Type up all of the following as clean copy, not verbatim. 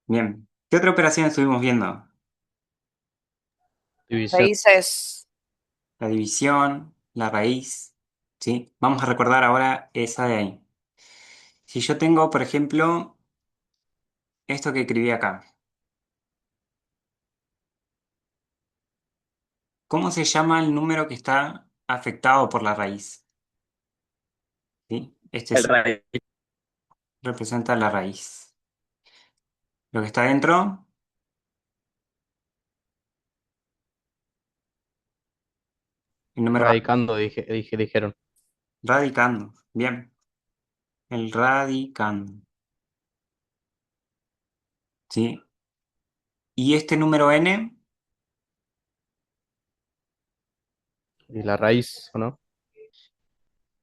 Bien. ¿Qué otra operación estuvimos viendo? División. Raíces. La división, la raíz, ¿sí? Vamos a recordar ahora esa de ahí. Si yo tengo, por ejemplo, esto que escribí acá, ¿cómo se llama el número que está afectado por la raíz? ¿Sí? Este El sí raíz. representa la raíz. Lo que está dentro, el número A, Radicando, dijeron. radicando. Bien, el radicando, ¿sí? Y este número n, Y la raíz, ¿o no?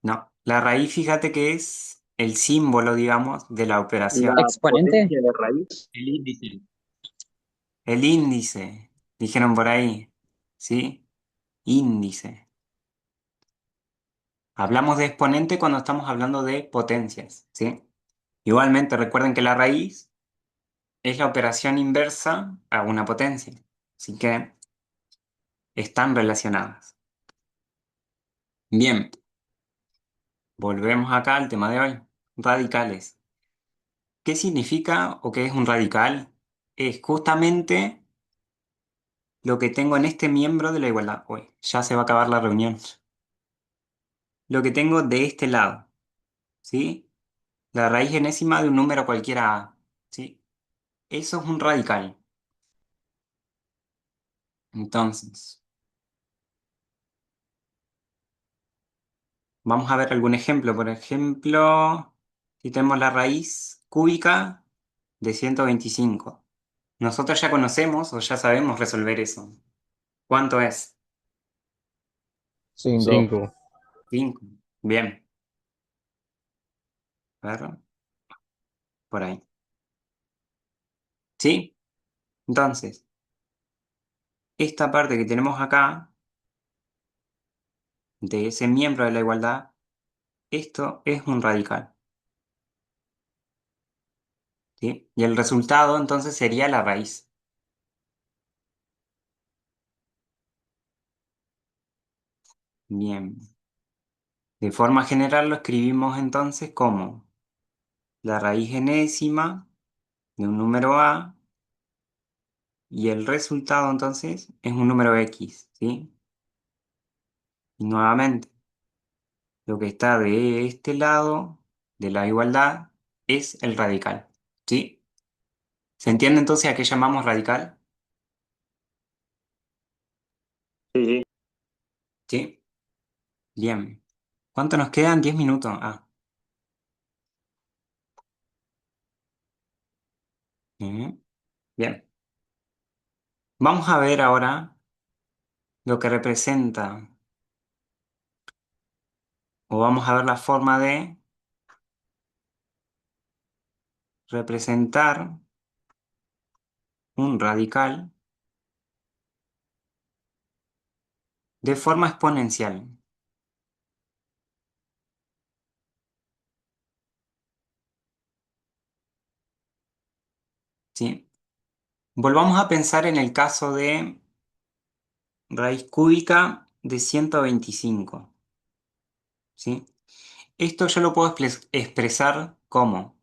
no. La raíz, fíjate que es el símbolo, digamos, de la La operación. exponente. potencia de raíz. El índice. El índice, dijeron por ahí, ¿sí? Índice. Hablamos de exponente cuando estamos hablando de potencias, ¿sí? Igualmente, recuerden que la raíz es la operación inversa a una potencia, así que están relacionadas. Bien, volvemos acá al tema de hoy, radicales. ¿Qué significa o qué es un radical? Es justamente lo que tengo en este miembro de la igualdad. Hoy ya se va a acabar la reunión. Lo que tengo de este lado, ¿sí? La raíz enésima de un número cualquiera A, ¿sí? Eso es un radical. Entonces, vamos a ver algún ejemplo. Por ejemplo, si tenemos la raíz cúbica de 125. Nosotros ya conocemos o ya sabemos resolver eso. ¿Cuánto es? 5. 5. 5. Bien. A ver, por ahí. ¿Sí? Entonces, esta parte que tenemos acá, de ese miembro de la igualdad, esto es un radical. ¿Sí? Y el resultado entonces sería la raíz. Bien. De forma general lo escribimos entonces como la raíz enésima de un número A y el resultado entonces es un número X, ¿sí? Y nuevamente, lo que está de este lado de la igualdad es el radical, ¿sí? ¿Se entiende entonces a qué llamamos radical? Sí, sí. ¿Sí? Bien. ¿Cuánto nos quedan? 10 minutos. Ujú. Bien. Vamos a ver ahora lo que representa, o vamos a ver la forma de representar un radical de forma exponencial, ¿sí? Volvamos a pensar en el caso de raíz cúbica de 125, ¿sí? Esto yo lo puedo expresar como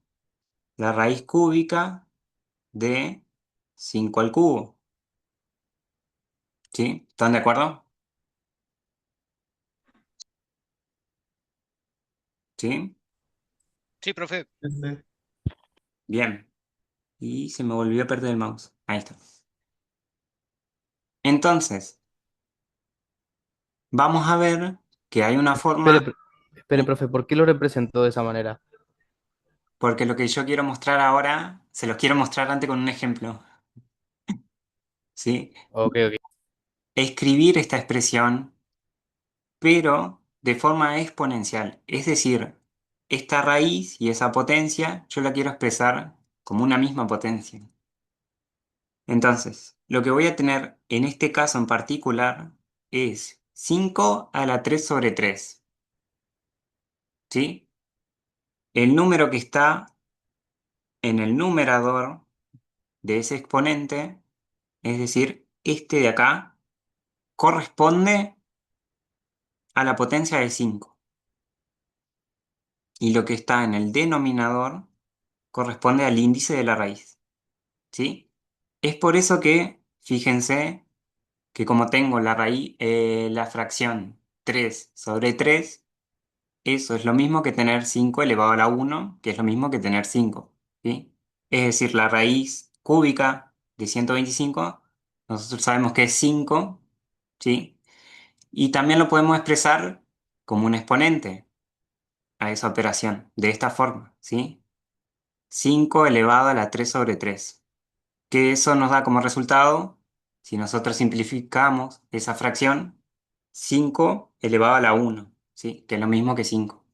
la raíz cúbica de 5 al cubo, ¿sí? ¿Están de acuerdo? ¿Sí? Sí, profe. Ujú. Bien. Y se me volvió a perder el mouse. Ahí está. Entonces, vamos a ver que hay una Espere, forma, espere, ¿sí? profe, ¿por qué lo representó de esa manera? Porque lo que yo quiero mostrar ahora, se los quiero mostrar antes con un ejemplo, ¿sí? Ok, ok. Escribir esta expresión, pero de forma exponencial. Es decir, esta raíz y esa potencia yo la quiero expresar como una misma potencia. Entonces, lo que voy a tener en este caso en particular es 5 a la 3 sobre 3, ¿sí? El número que está en el numerador de ese exponente, es decir, este de acá, corresponde a la potencia de 5. Y lo que está en el denominador corresponde al índice de la raíz. ¿Sí? Es por eso que, fíjense, que como tengo la raíz, la fracción 3 sobre 3, eso es lo mismo que tener 5 elevado a la 1, que es lo mismo que tener 5. ¿Sí? Es decir, la raíz cúbica de 125, nosotros sabemos que es 5, ¿sí? Y también lo podemos expresar como un exponente a esa operación, de esta forma, ¿sí? 5 elevado a la 3 sobre 3. Que eso nos da como resultado, si nosotros simplificamos esa fracción, 5 elevado a la 1, ¿sí? Que es lo mismo que 5.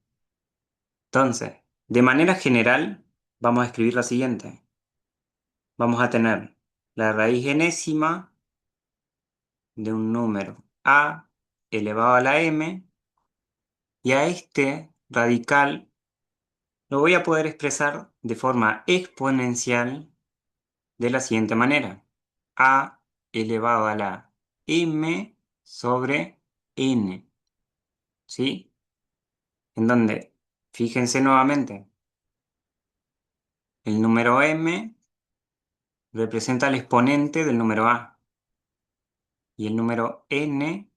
Entonces, de manera general, vamos a escribir la siguiente. Vamos a tener la raíz enésima de un número a elevado a la m, y a este radical lo voy a poder expresar de forma exponencial de la siguiente manera. A elevado a la m sobre n, ¿sí? En donde, fíjense nuevamente, el número m representa el exponente del número a y el número n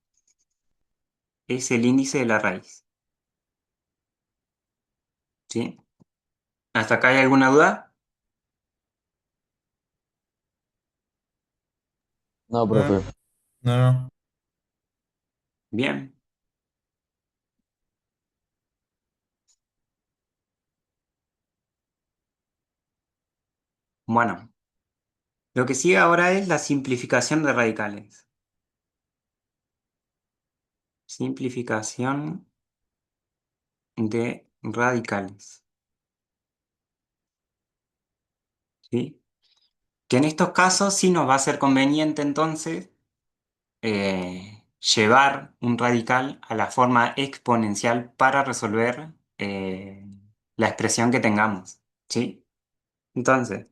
es el índice de la raíz, ¿sí? ¿Hasta acá hay alguna duda? No, No, profe. no, no. Bien. Bueno, lo que sigue ahora es la simplificación de radicales. Simplificación de radicales, ¿sí? Que en estos casos sí nos va a ser conveniente entonces llevar un radical a la forma exponencial para resolver la expresión que tengamos, ¿sí? Entonces,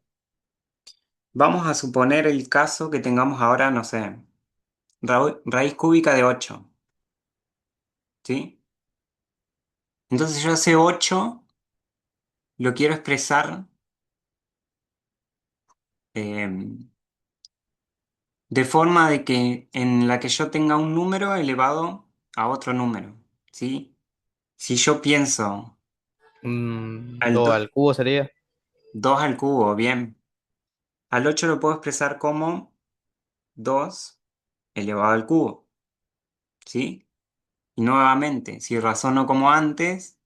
vamos a suponer el caso que tengamos ahora, no sé, raíz cúbica de 8, ¿sí? Entonces yo ese 8 lo quiero expresar eh, de forma de que en la que yo tenga un número elevado a otro número, ¿sí? Si yo pienso al 2 al cubo sería. 2 al cubo, bien. Al 8 lo puedo expresar como 2 elevado al cubo, ¿sí? Y nuevamente, si razono como antes,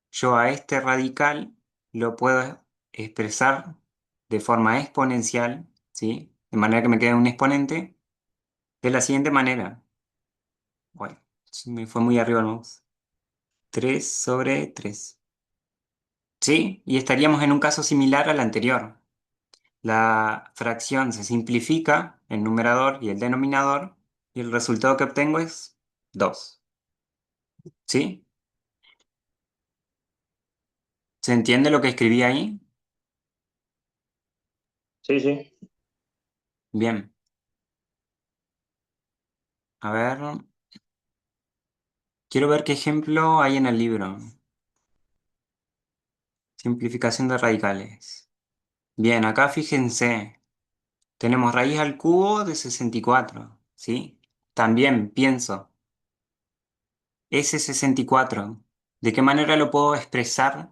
yo a este radical lo puedo expresar de forma exponencial, ¿sí? De manera que me quede un exponente de la siguiente manera. Bueno, se me fue muy arriba el mouse. 3 sobre 3, ¿sí? Y estaríamos en un caso similar al anterior. La fracción se simplifica, el numerador y el denominador, y el resultado que obtengo es 2. ¿Sí? ¿Se entiende lo que escribí ahí? Sí, sí. Bien. A ver, quiero ver qué ejemplo hay en el libro. Simplificación de radicales. Bien, acá fíjense, tenemos raíz al cubo de 64, ¿sí? También pienso, ese 64, ¿de qué manera lo puedo expresar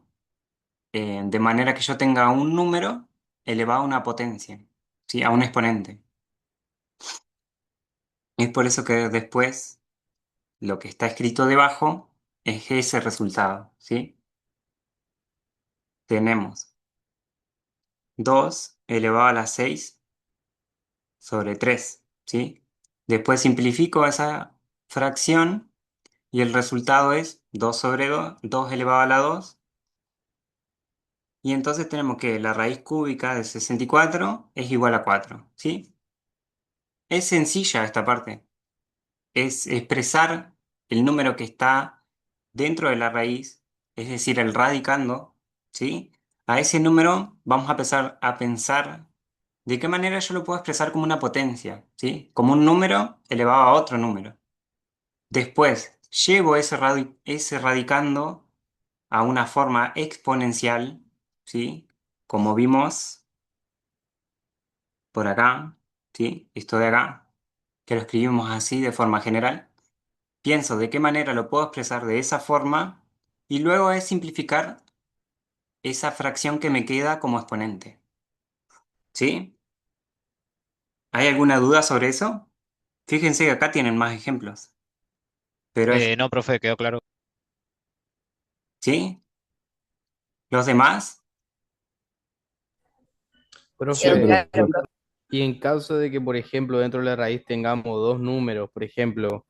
de manera que yo tenga un número elevado a una potencia, ¿sí? A un exponente? Es por eso que después lo que está escrito debajo es ese resultado, ¿sí? Tenemos 2 elevado a la 6 sobre 3, ¿sí? Después simplifico esa fracción y el resultado es 2 sobre 2, 2 elevado a la 2. Y entonces tenemos que la raíz cúbica de 64 es igual a 4, ¿sí? Es sencilla esta parte. Es expresar el número que está dentro de la raíz, es decir, el radicando, ¿sí? A ese número vamos a empezar a pensar ¿De qué manera yo lo puedo expresar como una potencia? ¿Sí? Como un número elevado a otro número. Después, llevo ese radicando a una forma exponencial, ¿sí? Como vimos por acá, ¿sí? Esto de acá, que lo escribimos así de forma general. Pienso de qué manera lo puedo expresar de esa forma y luego es simplificar esa fracción que me queda como exponente, ¿sí? ¿Hay alguna duda sobre eso? Fíjense que acá tienen más ejemplos, pero No, profe, quedó claro. ¿sí? ¿Los demás? Sí, Profe, profe. y en caso de que, por ejemplo, dentro de la raíz tengamos dos números, por ejemplo,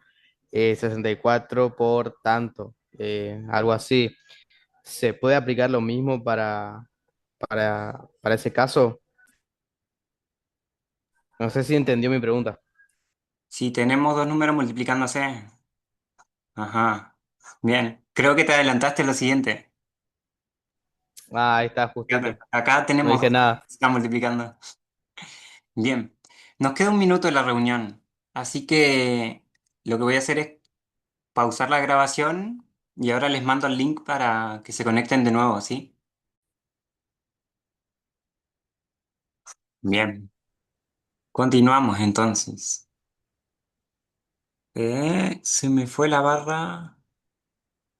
64 por tanto, algo así, ¿se puede aplicar lo mismo para ese caso? No sé si entendió mi pregunta. Si tenemos dos números multiplicándose. Ajá. Bien. Creo que te adelantaste lo siguiente. Ah, ahí está, justito. Acá No tenemos dije dos números nada. que se están multiplicando. Bien. Nos queda un minuto de la reunión. Así que lo que voy a hacer es pausar la grabación y ahora les mando el link para que se conecten de nuevo, ¿sí? Bien. Continuamos entonces. Se me fue la barra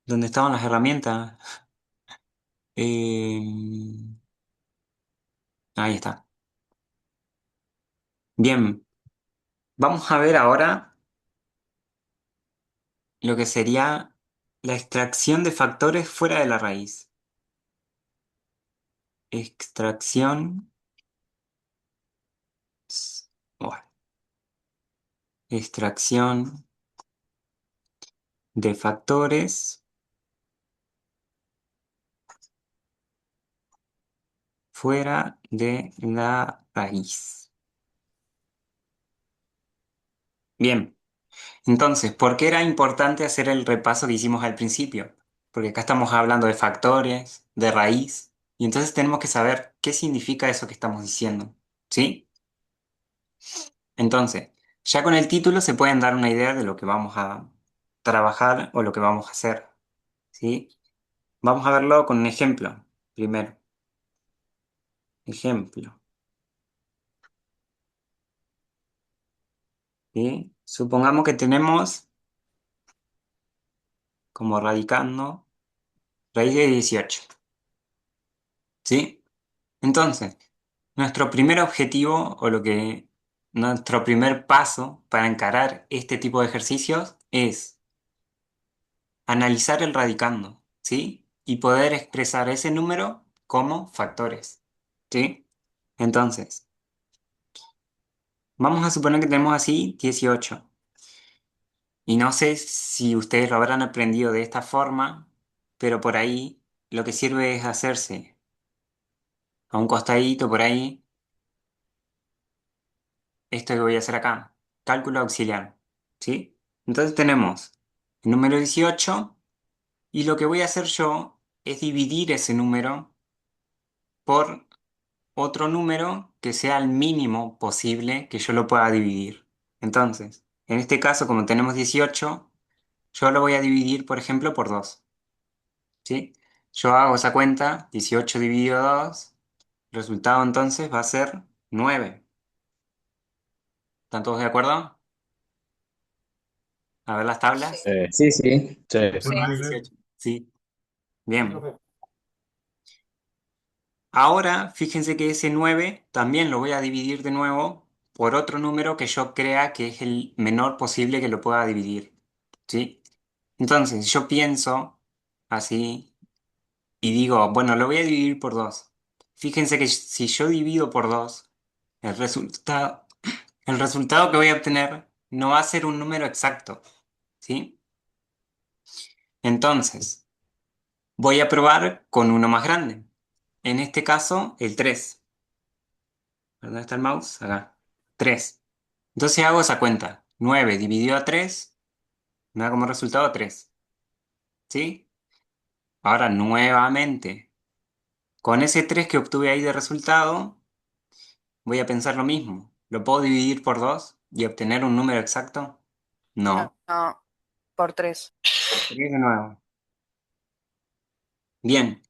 donde estaban las herramientas. Eh, ahí está. Bien. Vamos a ver ahora lo que sería la extracción de factores fuera de la raíz. Extracción, bueno, extracción de factores fuera de la raíz. Bien, entonces, ¿por qué era importante hacer el repaso que hicimos al principio? Porque acá estamos hablando de factores, de raíz, y entonces tenemos que saber qué significa eso que estamos diciendo, ¿sí? Entonces, ya con el título se pueden dar una idea de lo que vamos a trabajar o lo que vamos a hacer, ¿sí? Vamos a verlo con un ejemplo. Primero, ejemplo, ¿sí? Supongamos que tenemos como radicando raíz de 18, ¿sí? Entonces, nuestro primer objetivo o nuestro primer paso para encarar este tipo de ejercicios es analizar el radicando, ¿sí? Y poder expresar ese número como factores, ¿sí? Entonces, vamos a suponer que tenemos así 18. Y no sé si ustedes lo habrán aprendido de esta forma, pero por ahí lo que sirve es hacerse a un costadito por ahí esto que voy a hacer acá, cálculo auxiliar, ¿sí? Entonces tenemos el número 18 y lo que voy a hacer yo es dividir ese número por otro número que sea el mínimo posible que yo lo pueda dividir. Entonces, en este caso, como tenemos 18, yo lo voy a dividir, por ejemplo, por 2, ¿sí? Yo hago esa cuenta, 18 dividido 2, el resultado entonces va a ser 9. ¿Están todos de acuerdo? A ver las tablas. Sí, sí. Sí. Más 18. Sí, bien. Ahora, fíjense que ese 9 también lo voy a dividir de nuevo por otro número que yo crea que es el menor posible que lo pueda dividir, ¿sí? Entonces, yo pienso así y digo, bueno, lo voy a dividir por 2. Fíjense que si yo divido por 2, el resultado, el resultado que voy a obtener no va a ser un número exacto, ¿sí? Entonces, voy a probar con uno más grande. En este caso, el 3. ¿Dónde está el mouse? Acá. 3. Entonces hago esa cuenta. 9 dividido a 3 me da como resultado 3. ¿Sí? Ahora nuevamente, con ese 3 que obtuve ahí de resultado, voy a pensar lo mismo. ¿Lo puedo dividir por 2 y obtener un número exacto? No, No. no, por 3. Por 3 de nuevo. Bien.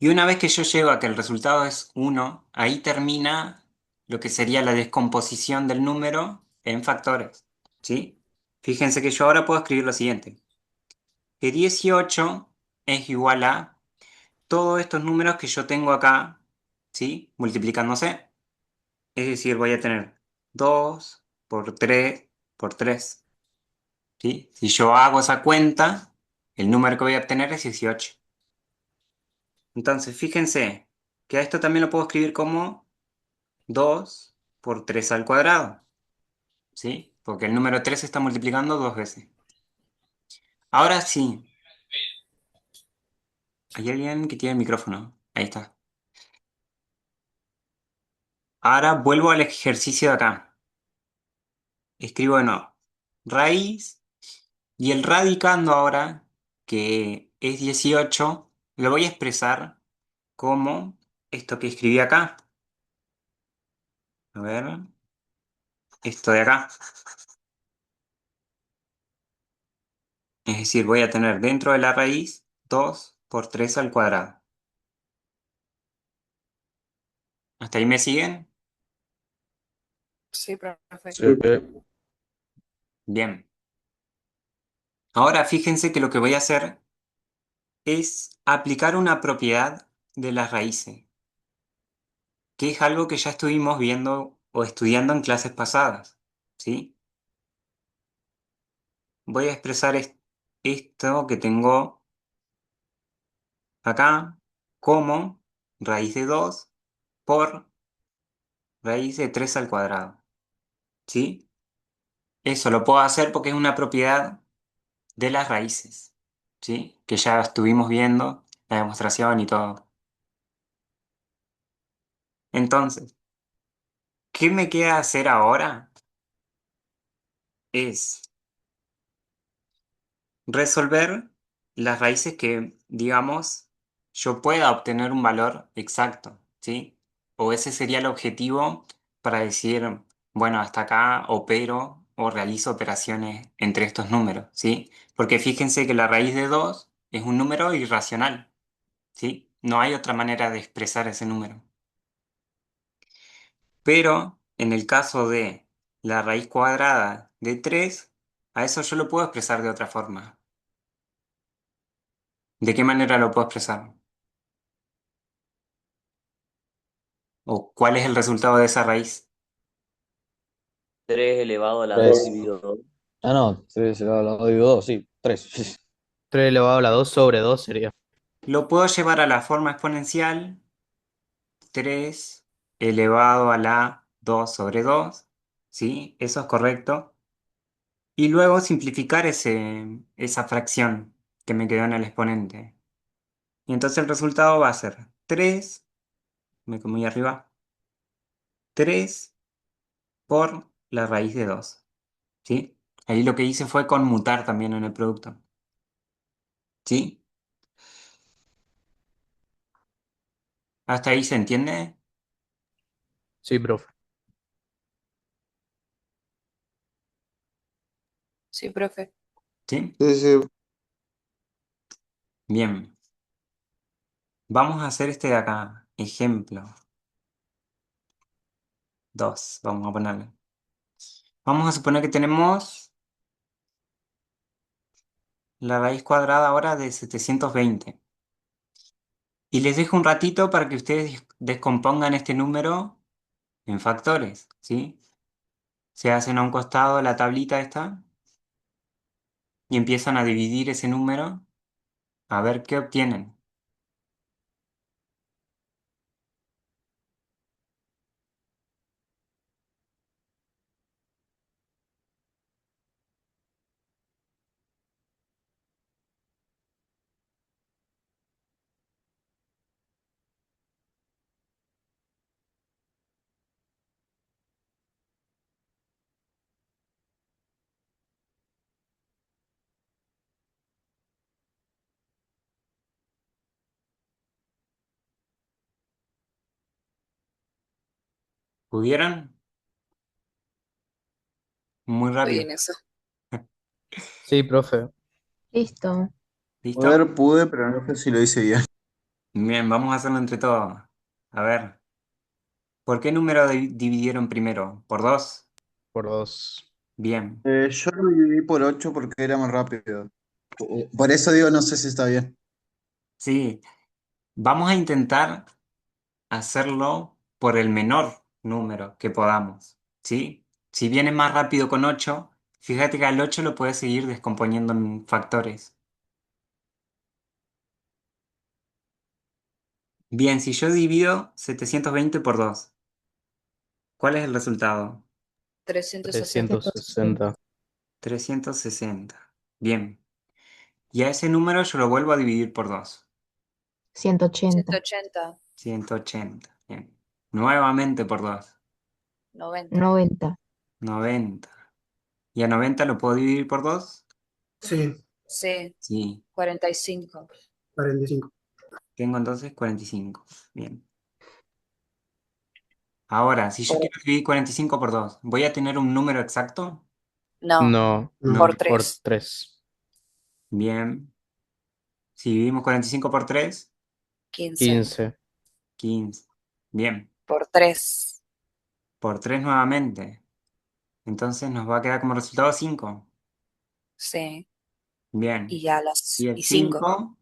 Y una vez que yo llego a que el resultado es 1, ahí termina lo que sería la descomposición del número en factores. ¿Sí? Fíjense que yo ahora puedo escribir lo siguiente. Que 18 es igual a todos estos números que yo tengo acá, ¿sí? Multiplicándose. Es decir, voy a tener 2 por 3 por 3, ¿sí? Si yo hago esa cuenta, el número que voy a obtener es 18. Entonces, fíjense que a esto también lo puedo escribir como 2 por 3 al cuadrado, ¿sí? Porque el número 3 se está multiplicando dos veces. Ahora sí, hay alguien que tiene el micrófono. Ahí está. Ahora vuelvo al ejercicio de acá. Escribo de nuevo. Raíz y el radicando ahora, que es 18, lo voy a expresar como esto que escribí acá. A ver, esto de acá. Es decir, voy a tener dentro de la raíz 2 por 3 al cuadrado. ¿Hasta ahí me siguen? Sí, profe. Sí. Bien. Ahora fíjense que lo que voy a hacer es aplicar una propiedad de las raíces, que es algo que ya estuvimos viendo o estudiando en clases pasadas, ¿sí? Voy a expresar esto que tengo acá como raíz de 2 por raíz de 3 al cuadrado, ¿sí? Eso lo puedo hacer porque es una propiedad de las raíces, ¿sí? Que ya estuvimos viendo la demostración y todo. Entonces, ¿qué me queda hacer ahora? Es resolver las raíces que, digamos, yo pueda obtener un valor exacto, ¿sí? O ese sería el objetivo para decir, bueno, hasta acá opero o realizo operaciones entre estos números, ¿sí? Porque fíjense que la raíz de 2 es un número irracional, ¿sí? No hay otra manera de expresar ese número. Pero en el caso de la raíz cuadrada de 3, a eso yo lo puedo expresar de otra forma. ¿De qué manera lo puedo expresar? ¿O cuál es el resultado de esa raíz? 3 elevado a la 2 3. dividido 2. Ah, no, 3 elevado a la 2 dividido 2, sí, 3. 3 elevado a la 2 sobre 2 sería. Lo puedo llevar a la forma exponencial, 3 elevado a la 2 sobre 2, ¿sí? Eso es correcto. Y luego simplificar esa fracción que me quedó en el exponente. Y entonces el resultado va a ser 3, me comí arriba, 3 por la raíz de 2, ¿sí? Ahí lo que hice fue conmutar también en el producto, ¿sí? ¿Hasta ahí se entiende? Sí, profe. Sí, profe. ¿Sí? Sí, sí. Bien. Vamos a hacer este de acá. Ejemplo 2. Vamos a ponerle. Vamos a suponer que tenemos la raíz cuadrada ahora de 720. Y les dejo un ratito para que ustedes descompongan este número en factores, ¿sí? Se hacen a un costado la tablita esta y empiezan a dividir ese número a ver qué obtienen. ¿Pudieran? Muy Estoy rápido. en eso. Sí, profe. Listo. ¿Listo? Poder pude, pero no sé si lo hice bien. Bien, vamos a hacerlo entre todos. A ver, ¿por qué número dividieron primero? ¿Por 2? Por 2. Bien. Yo lo dividí por 8 porque era más rápido. Por eso digo, no sé si está bien. Sí, vamos a intentar hacerlo por el menor número que podamos, ¿sí? Si viene más rápido con 8, fíjate que al 8 lo puedes seguir descomponiendo en factores. Bien, si yo divido 720 por 2, ¿cuál es el resultado? 360. 360. 360. Bien. Y a ese número yo lo vuelvo a dividir por 2. 180. 180. 180. Bien. Nuevamente por 2. 90. 90. 90. ¿Y a 90 lo puedo dividir por 2? Sí, Sí. Sí. 45. 45. Tengo entonces 45. Bien. Ahora, si yo Por- quiero dividir 45 por 2, ¿voy a tener un número exacto? No, No, No. por No. por 3. 3. Bien. Si dividimos 45 por 3, 15. 15. 15. Bien. Por 3. Por 3 nuevamente. Entonces nos va a quedar como resultado 5. Sí. Bien. Y ya Y el y 5. 5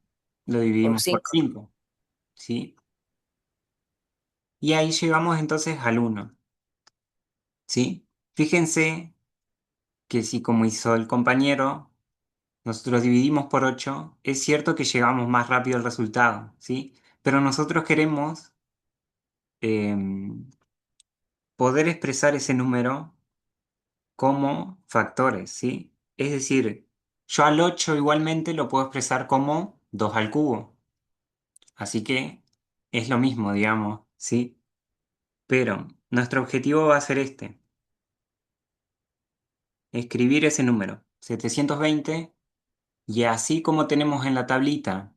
lo Por dividimos por 5. 5. ¿Sí? Y ahí llegamos entonces al 1. ¿Sí? Fíjense que si como hizo el compañero, nosotros dividimos por 8, es cierto que llegamos más rápido al resultado, ¿sí? Pero nosotros queremos poder expresar ese número como factores, ¿sí? Es decir, yo al 8 igualmente lo puedo expresar como 2 al cubo. Así que es lo mismo, digamos, ¿sí? Pero nuestro objetivo va a ser este, escribir ese número, 720, y así como tenemos en la tablita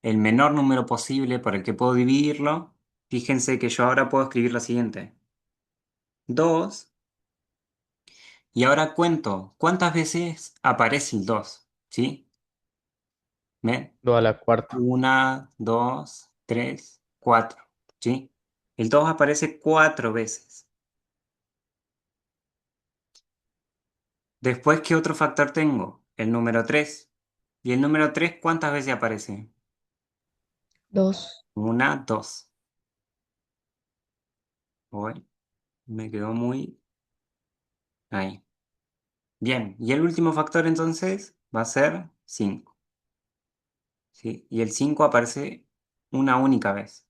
el menor número posible por el que puedo dividirlo, fíjense que yo ahora puedo escribir lo siguiente. 2, y ahora cuento cuántas veces aparece el 2, ¿sí? ¿Ven? 2 a la cuarta. 1, 2, 3, 4, ¿sí? El 2 aparece 4 veces. Después, ¿qué otro factor tengo? El número 3. ¿Y el número 3 cuántas veces aparece? 2. 1, 2. Uy, me quedó muy ahí. Bien, y el último factor entonces va a ser 5. ¿Sí? Y el 5 aparece una única vez.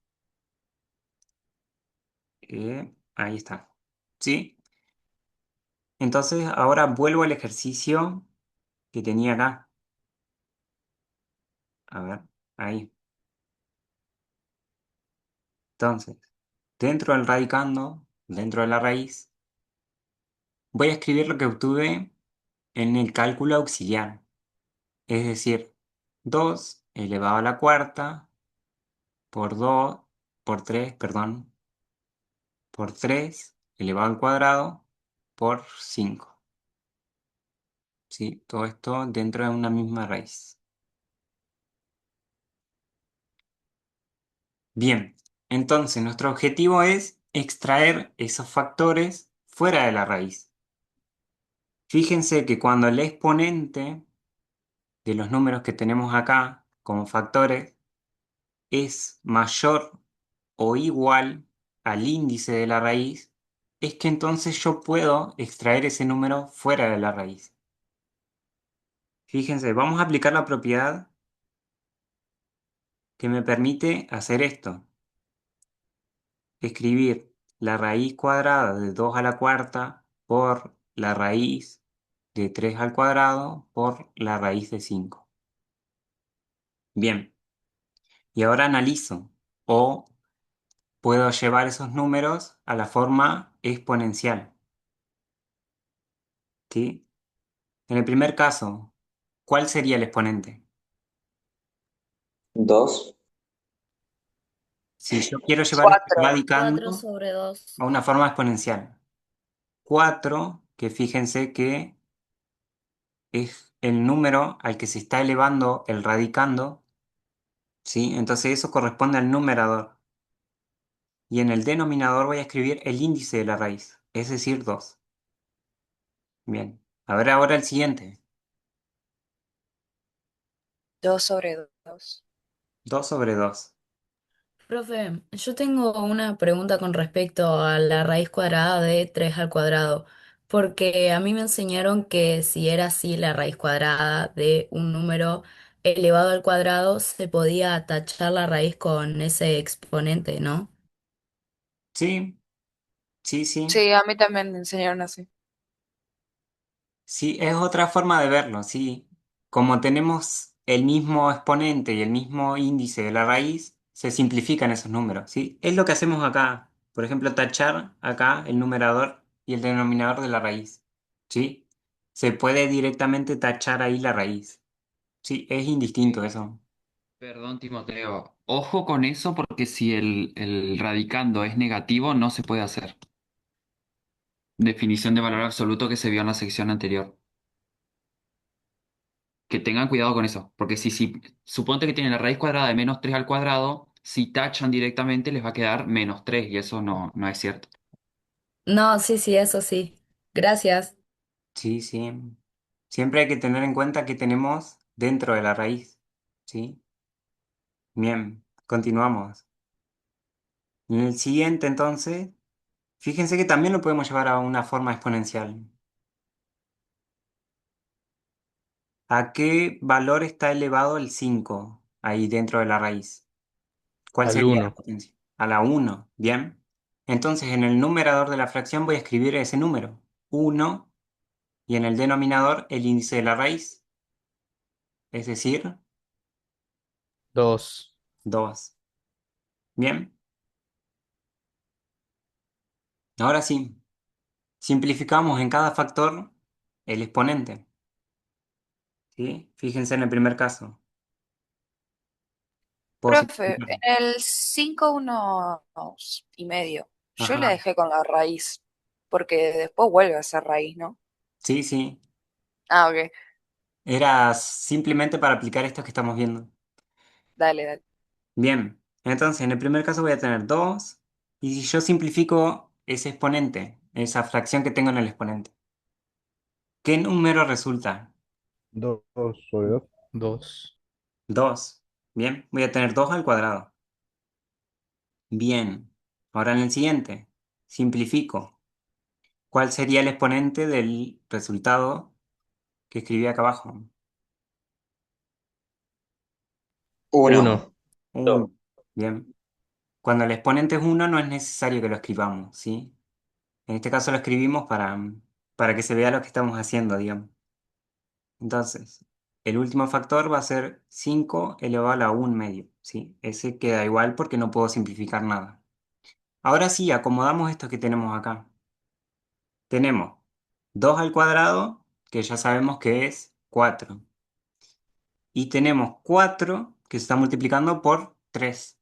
Ahí está. ¿Sí? Entonces ahora vuelvo al ejercicio que tenía acá. A ver, ahí. Entonces, dentro del radicando, dentro de la raíz, voy a escribir lo que obtuve en el cálculo auxiliar. Es decir, 2 elevado a la cuarta por 2, por 3, perdón, por 3 elevado al cuadrado por 5. ¿Sí? Todo esto dentro de una misma raíz. Bien, entonces nuestro objetivo es extraer esos factores fuera de la raíz. Fíjense que cuando el exponente de los números que tenemos acá como factores es mayor o igual al índice de la raíz, es que entonces yo puedo extraer ese número fuera de la raíz. Fíjense, vamos a aplicar la propiedad que me permite hacer esto. Escribir la raíz cuadrada de 2 a la cuarta por la raíz de 3 al cuadrado por la raíz de 5. Bien, y ahora analizo o puedo llevar esos números a la forma exponencial. ¿Sí? En el primer caso, ¿cuál sería el exponente? 2. si yo quiero llevar este 4. 4 radicando sobre 2. a una forma exponencial. 4, que fíjense que es el número al que se está elevando el radicando, ¿sí? Entonces eso corresponde al numerador. Y en el denominador voy a escribir el índice de la raíz, es decir, 2. Bien. A ver ahora el siguiente. 2 sobre 2. 2 sobre 2. Profe, yo tengo una pregunta con respecto a la raíz cuadrada de 3 al cuadrado, porque a mí me enseñaron que si era así la raíz cuadrada de un número elevado al cuadrado, se podía tachar la raíz con ese exponente, ¿no? Sí, sí, sí. Sí, a mí también me enseñaron así. Sí, es otra forma de verlo, sí. Como tenemos el mismo exponente y el mismo índice de la raíz, se simplifican esos números, ¿sí? Es lo que hacemos acá. Por ejemplo, tachar acá el numerador y el denominador de la raíz, ¿sí? Se puede directamente tachar ahí la raíz. Sí, es indistinto eso. Perdón, Timoteo. Ojo con eso porque si el radicando es negativo, no se puede hacer. Definición de valor absoluto que se vio en la sección anterior. Que tengan cuidado con eso. Porque si suponte que tienen la raíz cuadrada de menos 3 al cuadrado, si tachan directamente les va a quedar menos 3 y eso no es cierto. No, sí, sí, eso sí. Gracias. Sí, sí. Siempre hay que tener en cuenta que tenemos dentro de la raíz, ¿sí? Bien, continuamos. En el siguiente, entonces, fíjense que también lo podemos llevar a una forma exponencial. ¿A qué valor está elevado el 5 ahí dentro de la raíz? ¿Cuál Al sería la uno. potencia? A la 1, ¿bien? Entonces, en el numerador de la fracción voy a escribir ese número, 1, y en el denominador el índice de la raíz, es decir, 2. 2. ¿Bien? Ahora sí, simplificamos en cada factor el exponente, ¿sí? Fíjense en el primer caso. Puedo Profe, simplificar. en el 5 1/2, yo le Ajá. dejé con la raíz, porque después vuelve a ser raíz, ¿no? Sí, sí. Ah, ok, Era simplemente para aplicar esto que estamos viendo. dale, dale. Bien, entonces en el primer caso voy a tener 2 y si yo simplifico ese exponente, esa fracción que tengo en el exponente, ¿qué número resulta? 2 sobre 2. 2. 2. Bien, voy a tener 2 al cuadrado. Bien, ahora en el siguiente, simplifico. ¿Cuál sería el exponente del resultado que escribí acá abajo? 1. 1. 1. Bien, cuando el exponente es 1 no es necesario que lo escribamos, ¿sí? En este caso lo escribimos para que se vea lo que estamos haciendo, digamos. Entonces, el último factor va a ser 5 elevado a la 1 medio, ¿sí? Ese queda igual porque no puedo simplificar nada. Ahora sí, acomodamos esto que tenemos acá. Tenemos 2 al cuadrado, que ya sabemos que es 4. Y tenemos 4 que se está multiplicando por 3.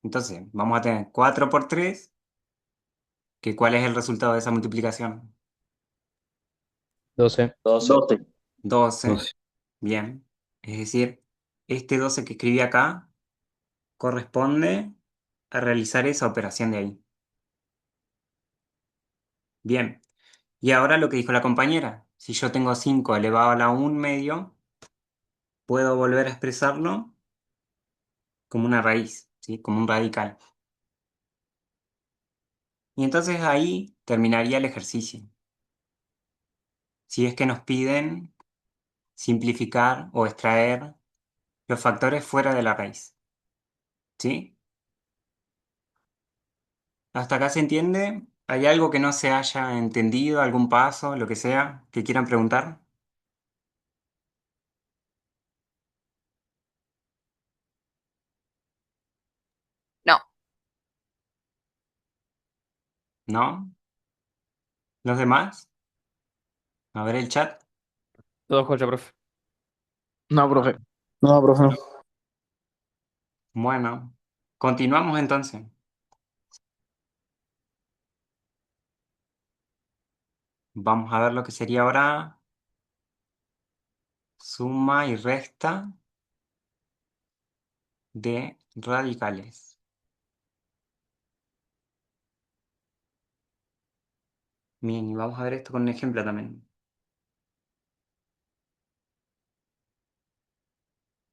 Entonces, vamos a tener 4 por 3, que ¿cuál es el resultado de esa multiplicación? 12. 12. 12. Bien. Es decir, este 12 que escribí acá corresponde a realizar esa operación de ahí. Bien. Y ahora lo que dijo la compañera. Si yo tengo 5 elevado a la 1 medio, puedo volver a expresarlo como una raíz, ¿sí? Como un radical. Y entonces ahí terminaría el ejercicio. Si es que nos piden simplificar o extraer los factores fuera de la raíz. ¿Sí? ¿Hasta acá se entiende? ¿Hay algo que no se haya entendido, algún paso, lo que sea, que quieran preguntar? No, ¿No? ¿Los demás? A ver el chat. Todo escucha, profe. No, profe. No, profe. Bueno. Continuamos entonces. Vamos a ver lo que sería ahora suma y resta de radicales. Bien, y vamos a ver esto con un ejemplo también.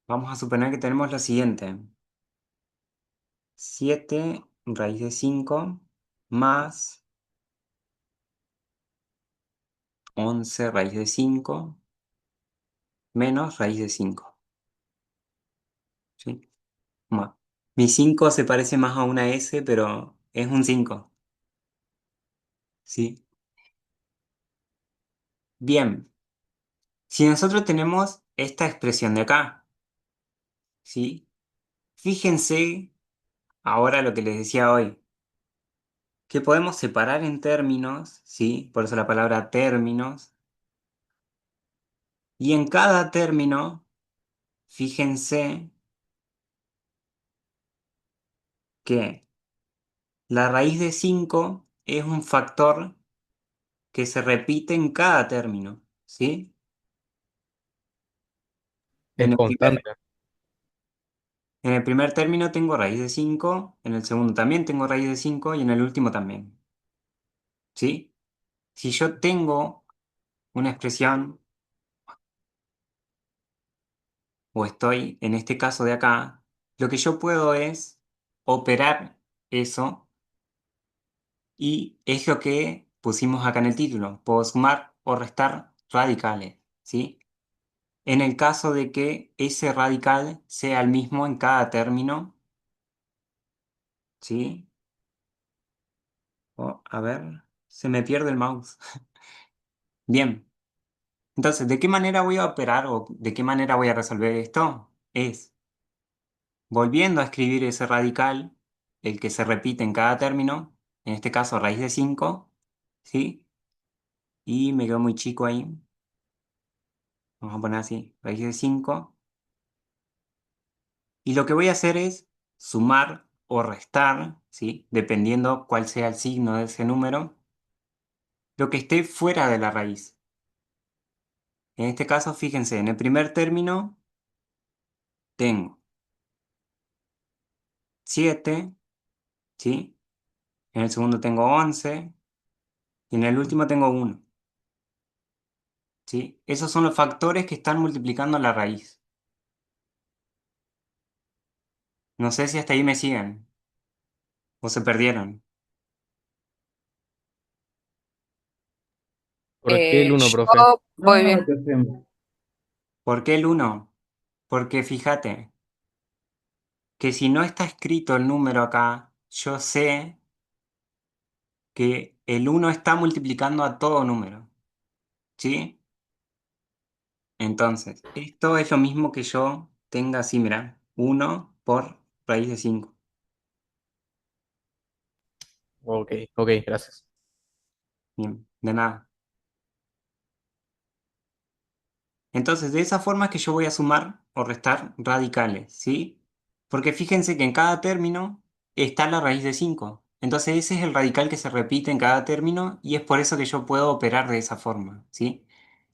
Vamos a suponer que tenemos lo siguiente. 7 raíz de 5 más 11 raíz de 5 menos raíz de 5. ¿Sí? Bueno, mi 5 se parece más a una S, pero es un 5. ¿Sí? Bien, si nosotros tenemos esta expresión de acá, ¿sí? Fíjense ahora lo que les decía hoy, que podemos separar en términos, ¿sí? Por eso la palabra términos. Y en cada término, fíjense que la raíz de 5 es un factor que se repite en cada término, ¿sí? En Es el primer, constante. en el primer término tengo raíz de 5, en el segundo también tengo raíz de 5 y en el último también, ¿sí? Si yo tengo una expresión o estoy en este caso de acá, lo que yo puedo es operar eso y es lo que pusimos acá en el título. Puedo sumar o restar radicales, ¿sí? En el caso de que ese radical sea el mismo en cada término, ¿sí? Oh, a ver, se me pierde el mouse. Bien, entonces, ¿de qué manera voy a operar o de qué manera voy a resolver esto? Es volviendo a escribir ese radical, el que se repite en cada término, en este caso raíz de 5, ¿sí? Y me quedo muy chico ahí. Vamos a poner así, raíz de 5. Y lo que voy a hacer es sumar o restar, ¿sí? Dependiendo cuál sea el signo de ese número, lo que esté fuera de la raíz. En este caso, fíjense, en el primer término tengo 7, ¿sí? En el segundo tengo 11 y en el último tengo 1, ¿sí? Esos son los factores que están multiplicando la raíz. No sé si hasta ahí me siguen o se perdieron. ¿Por qué el uno, profe? Yo No, voy no, bien. te hacemos. ¿Por qué el 1? Porque fíjate que si no está escrito el número acá, yo sé que el 1 está multiplicando a todo número, ¿sí? Entonces, esto es lo mismo que yo tenga así, mira, 1 por raíz de 5. Ok, ok, gracias. Bien, de nada. Entonces, de esa forma es que yo voy a sumar o restar radicales, ¿sí? Porque fíjense que en cada término está la raíz de 5. Entonces, ese es el radical que se repite en cada término y es por eso que yo puedo operar de esa forma, ¿sí?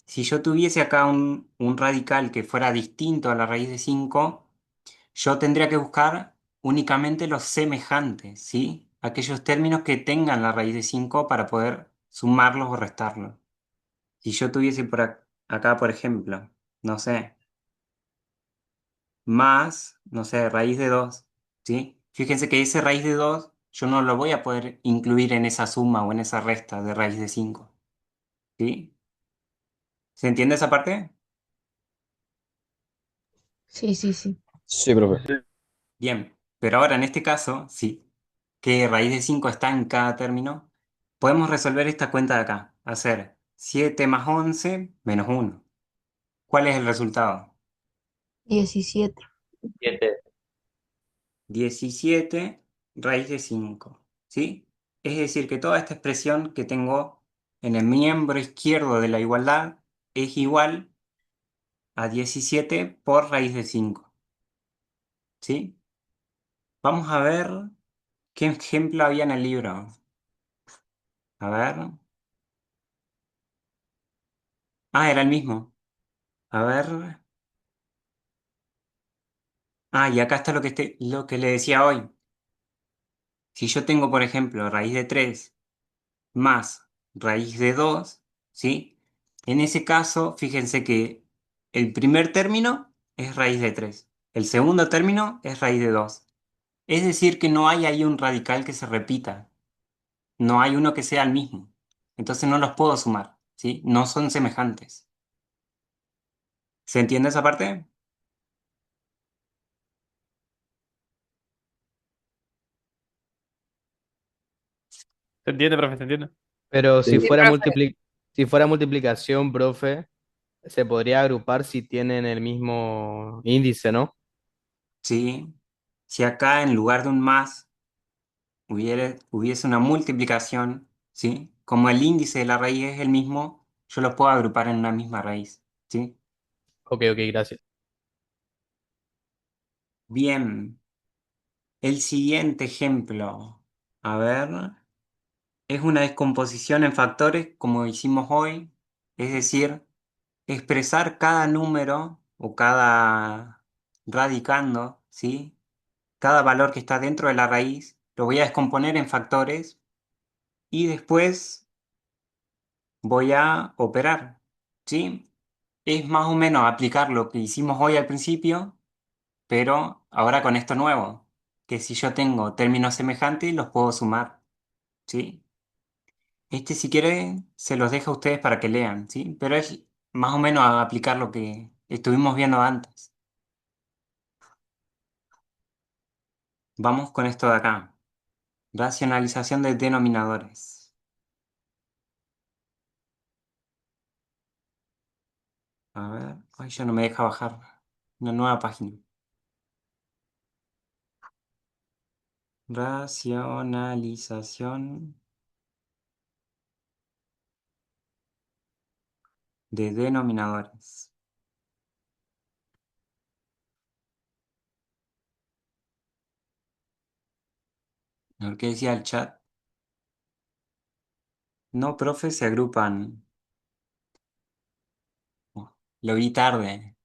Si yo tuviese acá un radical que fuera distinto a la raíz de 5, yo tendría que buscar únicamente los semejantes, ¿sí? Aquellos términos que tengan la raíz de 5 para poder sumarlos o restarlos. Si yo tuviese por acá, por ejemplo, no sé, más, no sé, raíz de 2, ¿sí? Fíjense que ese raíz de 2 yo no lo voy a poder incluir en esa suma o en esa resta de raíz de 5, ¿sí? ¿Se entiende esa parte? Sí, sí, sí. Sí, profe. Bien, pero ahora en este caso, sí, que raíz de 5 está en cada término, podemos resolver esta cuenta de acá, hacer 7 más 11 menos 1. ¿Cuál es el resultado? 17. 17 raíz de 5, ¿sí? Es decir, que toda esta expresión que tengo en el miembro izquierdo de la igualdad es igual a 17 por raíz de 5, ¿sí? Vamos a ver qué ejemplo había en el libro. A ver. Ah, era el mismo. A ver. Ah, y acá está lo que le decía hoy. Si yo tengo, por ejemplo, raíz de 3 más raíz de 2, ¿sí? En ese caso, fíjense que el primer término es raíz de 3. El segundo término es raíz de 2. Es decir, que no hay ahí un radical que se repita. No hay uno que sea el mismo. Entonces no los puedo sumar, ¿sí? No son semejantes. ¿Se entiende esa parte? ¿Se entiende, profe? ¿Se entiende? Pero Sí. Sí, profe. si fuera multiplicación, profe, se podría agrupar si tienen el mismo índice, ¿no? Sí. Si acá en lugar de un más hubiese una multiplicación, ¿sí? Como el índice de la raíz es el mismo, yo los puedo agrupar en una misma raíz, ¿sí? Ok, ok, gracias. Bien, el siguiente ejemplo, a ver, es una descomposición en factores como hicimos hoy, es decir, expresar cada número o cada radicando, ¿sí? Cada valor que está dentro de la raíz, lo voy a descomponer en factores y después voy a operar, ¿sí? Es más o menos aplicar lo que hicimos hoy al principio, pero ahora con esto nuevo, que si yo tengo términos semejantes, los puedo sumar, ¿sí? Este, si quieren, se los dejo a ustedes para que lean, ¿sí? Pero es más o menos a aplicar lo que estuvimos viendo antes. Vamos con esto de acá. Racionalización de denominadores. A ver, ay, ya no me deja bajar. Una nueva página. Racionalización de denominadores. A ver qué decía el chat. No, profe, se agrupan. Oh, lo vi tarde.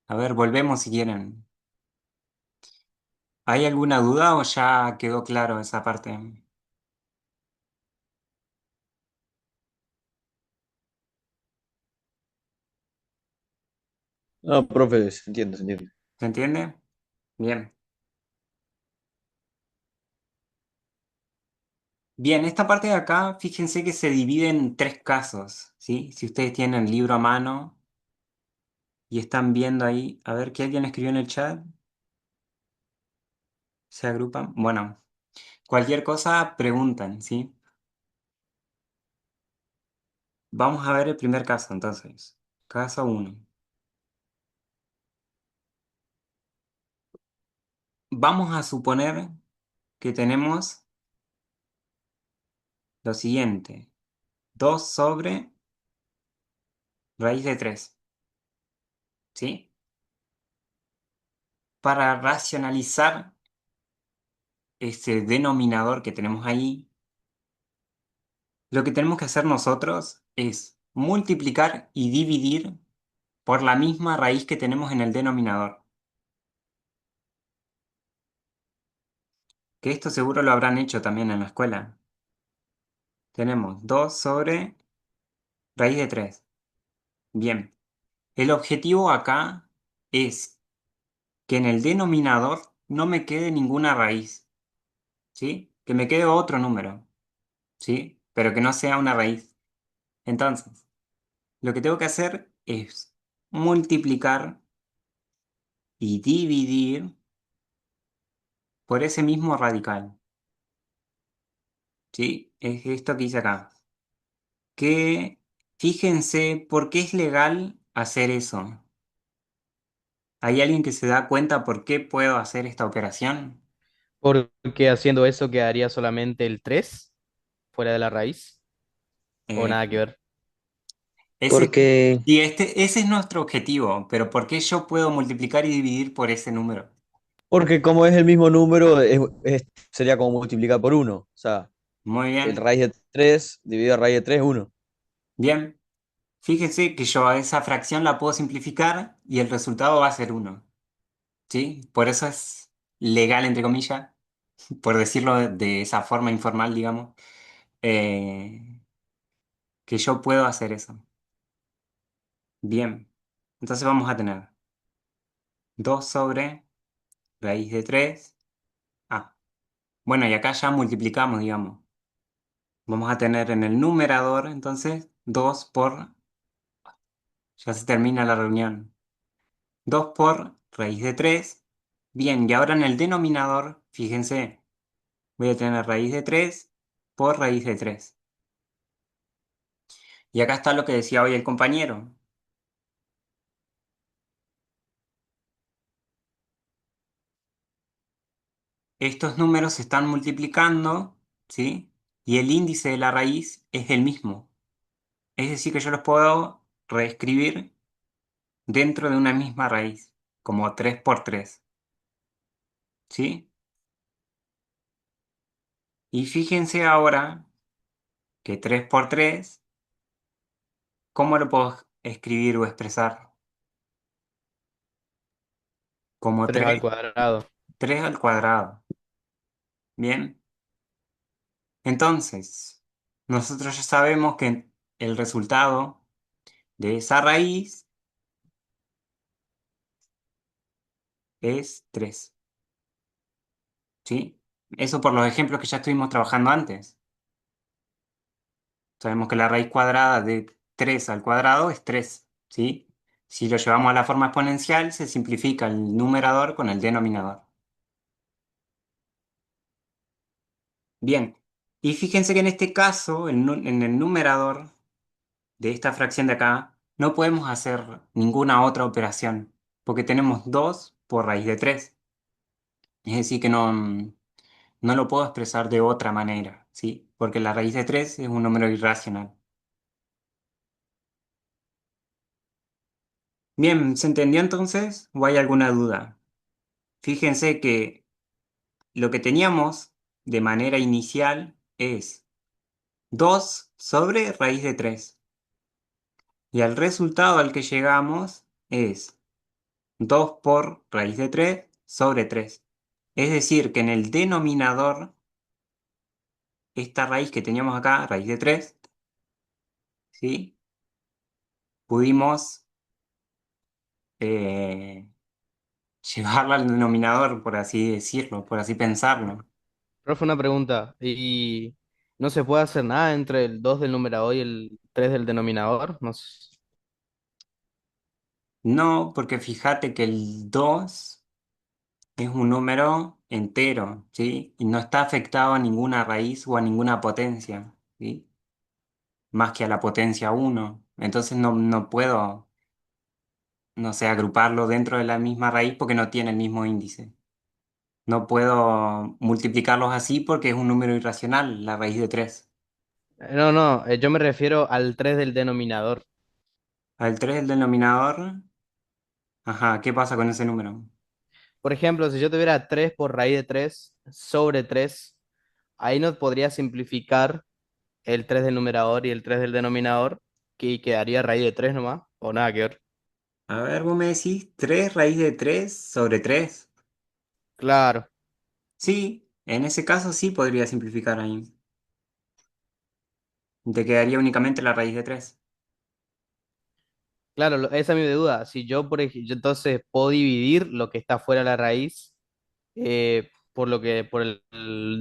A ver, volvemos si quieren. ¿Hay alguna duda o ya quedó claro esa parte? No, profe, se entiende, se entiende. ¿Se entiende? Bien. Bien, esta parte de acá, fíjense que se divide en tres casos, ¿sí? Si ustedes tienen el libro a mano y están viendo ahí, a ver qué alguien escribió en el chat, se agrupan. Bueno, cualquier cosa preguntan, ¿sí? Vamos a ver el primer caso entonces. Caso uno. Vamos a suponer que tenemos lo siguiente. 2 sobre raíz de 3, ¿sí? Para racionalizar ese denominador que tenemos ahí, lo que tenemos que hacer nosotros es multiplicar y dividir por la misma raíz que tenemos en el denominador. Que esto seguro lo habrán hecho también en la escuela. Tenemos 2 sobre raíz de 3. Bien, el objetivo acá es que en el denominador no me quede ninguna raíz, ¿sí? Que me quede otro número, ¿sí? Pero que no sea una raíz. Entonces, lo que tengo que hacer es multiplicar y dividir por ese mismo radical, ¿sí? Es esto que hice acá. Que fíjense por qué es legal hacer eso. ¿Hay alguien que se da cuenta por qué puedo hacer esta operación? Porque haciendo eso quedaría solamente el 3 fuera de la raíz, o Eh, nada que ver. ese, Porque, ese es nuestro objetivo, pero ¿por qué yo puedo multiplicar y dividir por ese número? Porque como es el mismo número, sería como multiplicar por uno. O sea, Muy el bien, raíz de 3 dividido a raíz de 3 es 1. bien. Fíjense que yo a esa fracción la puedo simplificar y el resultado va a ser uno, ¿sí? Por eso es legal, entre comillas, por decirlo de esa forma informal, digamos, eh, que yo puedo hacer eso. Bien, entonces vamos a tener 2 sobre raíz de 3. Ah, bueno, y acá ya multiplicamos, digamos. Vamos a tener en el numerador, entonces, 2 por, ya se termina la reunión, 2 por raíz de 3. Bien, y ahora en el denominador, fíjense, voy a tener raíz de 3 por raíz de 3. Y acá está lo que decía hoy el compañero. Estos números se están multiplicando, ¿sí? Y el índice de la raíz es el mismo. Es decir, que yo los puedo reescribir dentro de una misma raíz, como 3 por 3, ¿sí? Y fíjense ahora que 3 por 3, ¿cómo lo puedo escribir o expresar? Como 3 al cuadrado. 3 al cuadrado. Bien, entonces, nosotros ya sabemos que el resultado de esa raíz es 3, ¿sí? Eso por los ejemplos que ya estuvimos trabajando antes. Sabemos que la raíz cuadrada de 3 al cuadrado es 3, ¿sí? Si lo llevamos a la forma exponencial, se simplifica el numerador con el denominador. Bien, y fíjense que en este caso, en el numerador de esta fracción de acá, no podemos hacer ninguna otra operación, porque tenemos 2 por raíz de 3. Es decir, que no lo puedo expresar de otra manera, ¿sí? Porque la raíz de 3 es un número irracional. Bien, ¿se entendió entonces? ¿O hay alguna duda? Fíjense que lo que teníamos de manera inicial es 2 sobre raíz de 3. Y el resultado al que llegamos es 2 por raíz de 3 sobre 3. Es decir, que en el denominador, esta raíz que teníamos acá, raíz de 3, ¿sí? Pudimos eh, llevarla al denominador, por así decirlo, por así pensarlo. Profe, una pregunta. ¿Y no se puede hacer nada entre el 2 del numerador y el 3 del denominador? No sé. No, porque fíjate que el 2 es un número entero, ¿sí? Y no está afectado a ninguna raíz o a ninguna potencia, ¿sí? Más que a la potencia uno. Entonces no puedo, no sé, agruparlo dentro de la misma raíz porque no tiene el mismo índice. No puedo multiplicarlos así porque es un número irracional, la raíz de 3. No, no, yo me refiero al 3 del denominador. Al 3 del denominador, ajá, ¿qué pasa con ese número? Por ejemplo, si yo tuviera 3 por raíz de 3 sobre 3, ahí no podría simplificar el 3 del numerador y el 3 del denominador, que quedaría raíz de 3 nomás, o nada que ver. A ver, vos me decís 3 raíz de 3 sobre 3. Claro, Sí, en ese caso sí podría simplificar ahí. Te quedaría únicamente la raíz de 3. claro, esa es mi duda. Si yo, yo entonces puedo dividir lo que está fuera de la raíz por el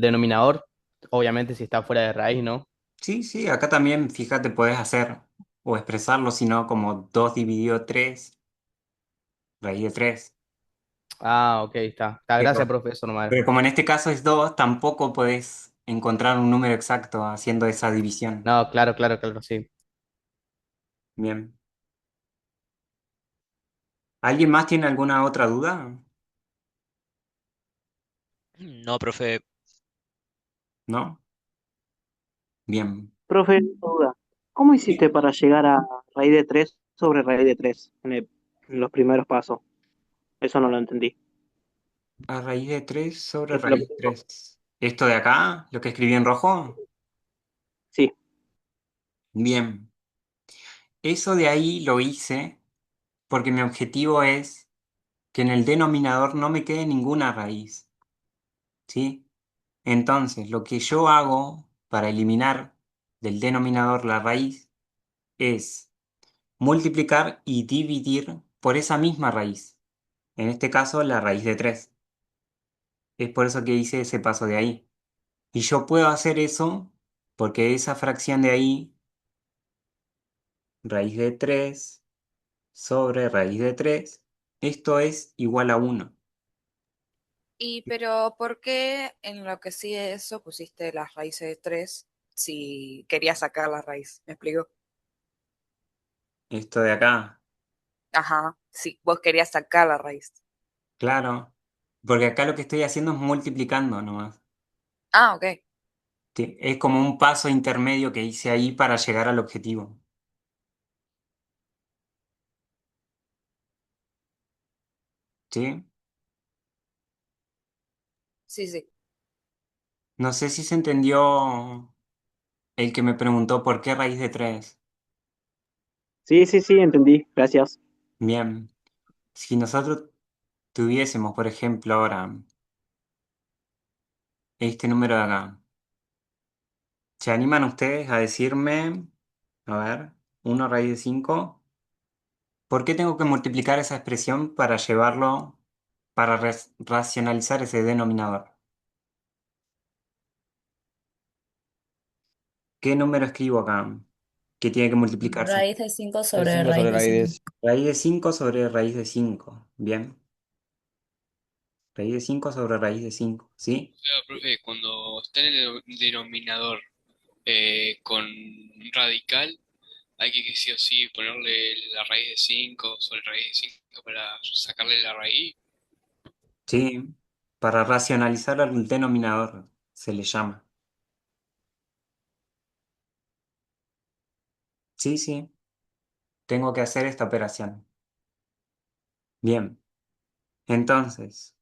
denominador, obviamente si está fuera de raíz, ¿no? Sí, sí, acá también, fíjate, puedes hacer o expresarlo, si no, como 2 dividido 3 raíz de 3. Ah, ok, está. Está, gracias, Pero, profesor, nomás. pero como en este caso es 2, tampoco podés encontrar un número exacto haciendo esa división. No, claro, claro, claro, sí. Bien. ¿Alguien más tiene alguna otra duda? No, profe. ¿No? Bien. Profe, una duda. ¿Cómo hiciste Sí. para llegar a raíz de 3 sobre raíz de 3 en los primeros pasos? Eso no lo entendí. A raíz de 3 sobre Este lo raíz de pongo. 3. ¿Esto de acá, lo que escribí en rojo? Sí. Bien. Eso de ahí lo hice porque mi objetivo es que en el denominador no me quede ninguna raíz, ¿sí? Entonces, lo que yo hago para eliminar del denominador la raíz es multiplicar y dividir por esa misma raíz. En este caso, la raíz de 3. Es por eso que hice ese paso de ahí. Y yo puedo hacer eso porque esa fracción de ahí, raíz de 3 sobre raíz de 3, esto es igual a 1. Y pero ¿por qué en lo que sigue eso pusiste las raíces de 3 si querías sacar la raíz? ¿Me explico? Esto de acá, Ajá, sí, vos querías sacar la raíz. claro. Porque acá lo que estoy haciendo es multiplicando nomás. Ah, ok. Sí, es como un paso intermedio que hice ahí para llegar al objetivo. ¿Sí? Sí, sí. No sé si se entendió el que me preguntó por qué raíz de 3. Sí, sí, sí, entendí. Gracias. Bien. Si nosotros tuviésemos, por ejemplo, ahora este número de acá, ¿se animan ustedes a decirme, a ver, 1 raíz de 5? ¿Por qué tengo que multiplicar esa expresión para llevarlo, para racionalizar ese denominador? ¿Qué número escribo acá que tiene que multiplicarse? Raíz de 5 De sobre 5 raíz sobre de raíz de 5. 5. Raíz de 5 sobre raíz de 5. Bien. Raíz de 5 sobre raíz de 5. ¿Sí? O sea, profe, cuando está en el denominador con radical, hay que sí o sí ponerle la raíz de 5 sobre raíz de 5 para sacarle la raíz. Sí. Para racionalizar al denominador se le llama. Sí, sí. Tengo que hacer esta operación. Bien. Entonces,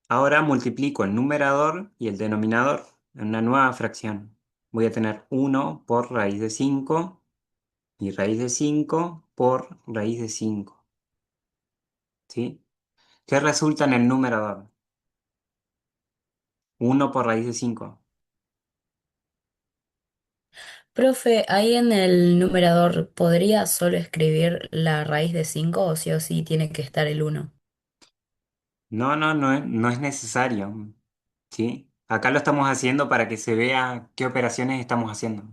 ahora multiplico el numerador y el denominador en una nueva fracción. Voy a tener 1 por raíz de 5 y raíz de 5 por raíz de 5. ¿Sí? ¿Qué resulta en el numerador? 1 por raíz de 5. Profe, ahí en el numerador, ¿podría solo escribir la raíz de 5 o sí tiene que estar el uno? No, no, no es necesario. ¿Sí? Acá lo estamos haciendo para que se vea qué operaciones estamos haciendo.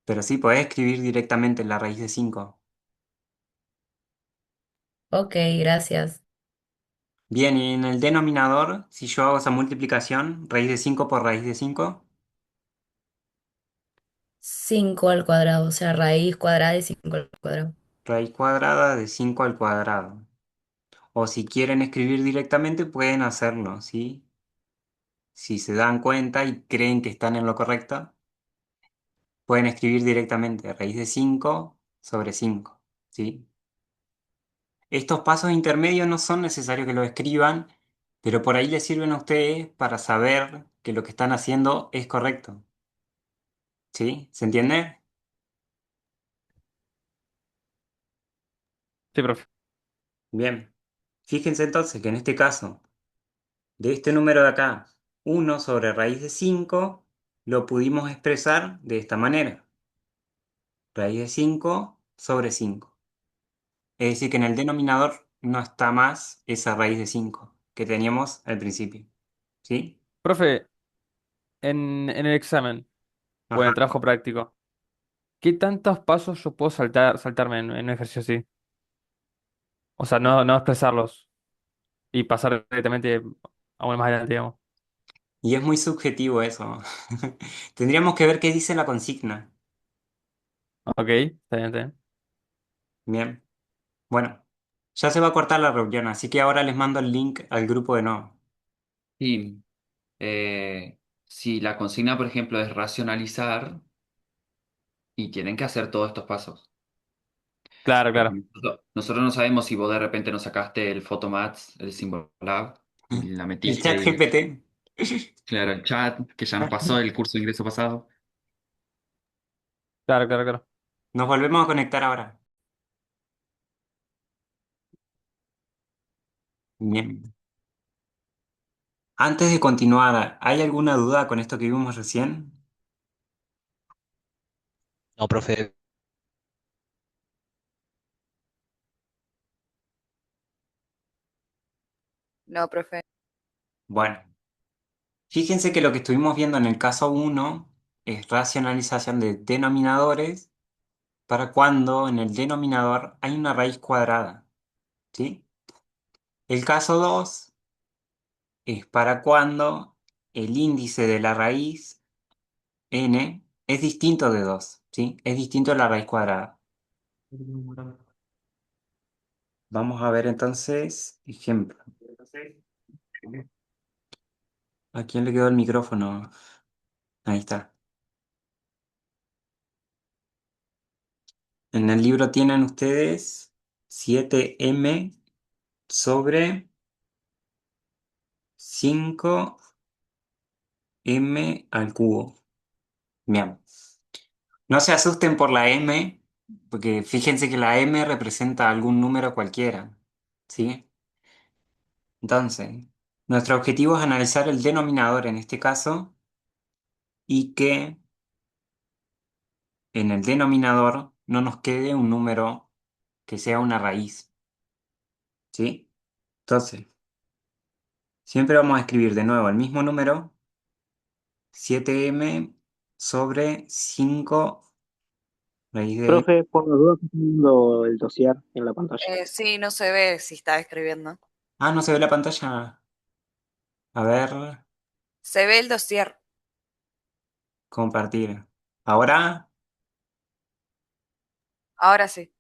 Pero sí, podés escribir directamente la raíz de 5. Ok, gracias. Bien, y en el denominador, si yo hago esa multiplicación, raíz de 5 por raíz de 5, 5 al cuadrado, o sea, raíz cuadrada de 5 al cuadrado. raíz cuadrada de 5 al cuadrado. O si quieren escribir directamente, pueden hacerlo, ¿sí? Si se dan cuenta y creen que están en lo correcto, pueden escribir directamente raíz de 5 sobre 5, ¿sí? Estos pasos intermedios no son necesarios que lo escriban, pero por ahí les sirven a ustedes para saber que lo que están haciendo es correcto, ¿sí? ¿Se entiende? Sí, profe. Bien. Fíjense entonces que en este caso, de este número de acá, 1 sobre raíz de 5 lo pudimos expresar de esta manera. Raíz de 5 sobre 5. Es decir, que en el denominador no está más esa raíz de 5 que teníamos al principio. ¿Sí? Profe, en el examen o en Ajá. el trabajo práctico, ¿qué tantos pasos yo puedo saltarme en un ejercicio así? O sea, no expresarlos y pasar directamente a uno más adelante, digamos. Y es muy subjetivo eso. Tendríamos que ver qué dice la consigna. Ok, está bien, está bien. Bien. Bueno, ya se va a cortar la reunión, así que ahora les mando el link al grupo de nuevo. Y si la consigna, por ejemplo, es racionalizar y tienen que hacer todos estos pasos. Claro, Porque claro. nosotros no sabemos si vos de repente nos sacaste el Photomath, el Symbolab, y la El metiste chat y, GPT. claro, el chat, que ya nos pasó el curso de ingreso pasado. Claro, claro, claro. Nos volvemos a conectar ahora. Bien. Antes de continuar, ¿hay alguna duda con esto que vimos recién? No, profe. No, profe. Bueno, fíjense que lo que estuvimos viendo en el caso uno es racionalización de denominadores para cuando en el denominador hay una raíz cuadrada, ¿sí? El caso 2 es para cuando el índice de la raíz n es distinto de 2, ¿sí? Es distinto de la raíz cuadrada. Vamos a ver entonces, ejemplo. ¿A quién le quedó el micrófono? Ahí está. En el libro tienen ustedes 7m sobre 5m al cubo. Bien. No se asusten por la m, porque fíjense que la m representa algún número cualquiera, ¿sí? Entonces, nuestro objetivo es analizar el denominador en este caso y que en el denominador no nos quede un número que sea una raíz, ¿sí? Entonces, siempre vamos a escribir de nuevo el mismo número, 7m sobre 5 raíz de... Profe, por las dudas, estoy viendo el dossier en la pantalla. Sí, no se ve si está escribiendo. Ah, no se ve la pantalla. A ver, Se ve el dossier. compartir. Ahora, Ahora sí.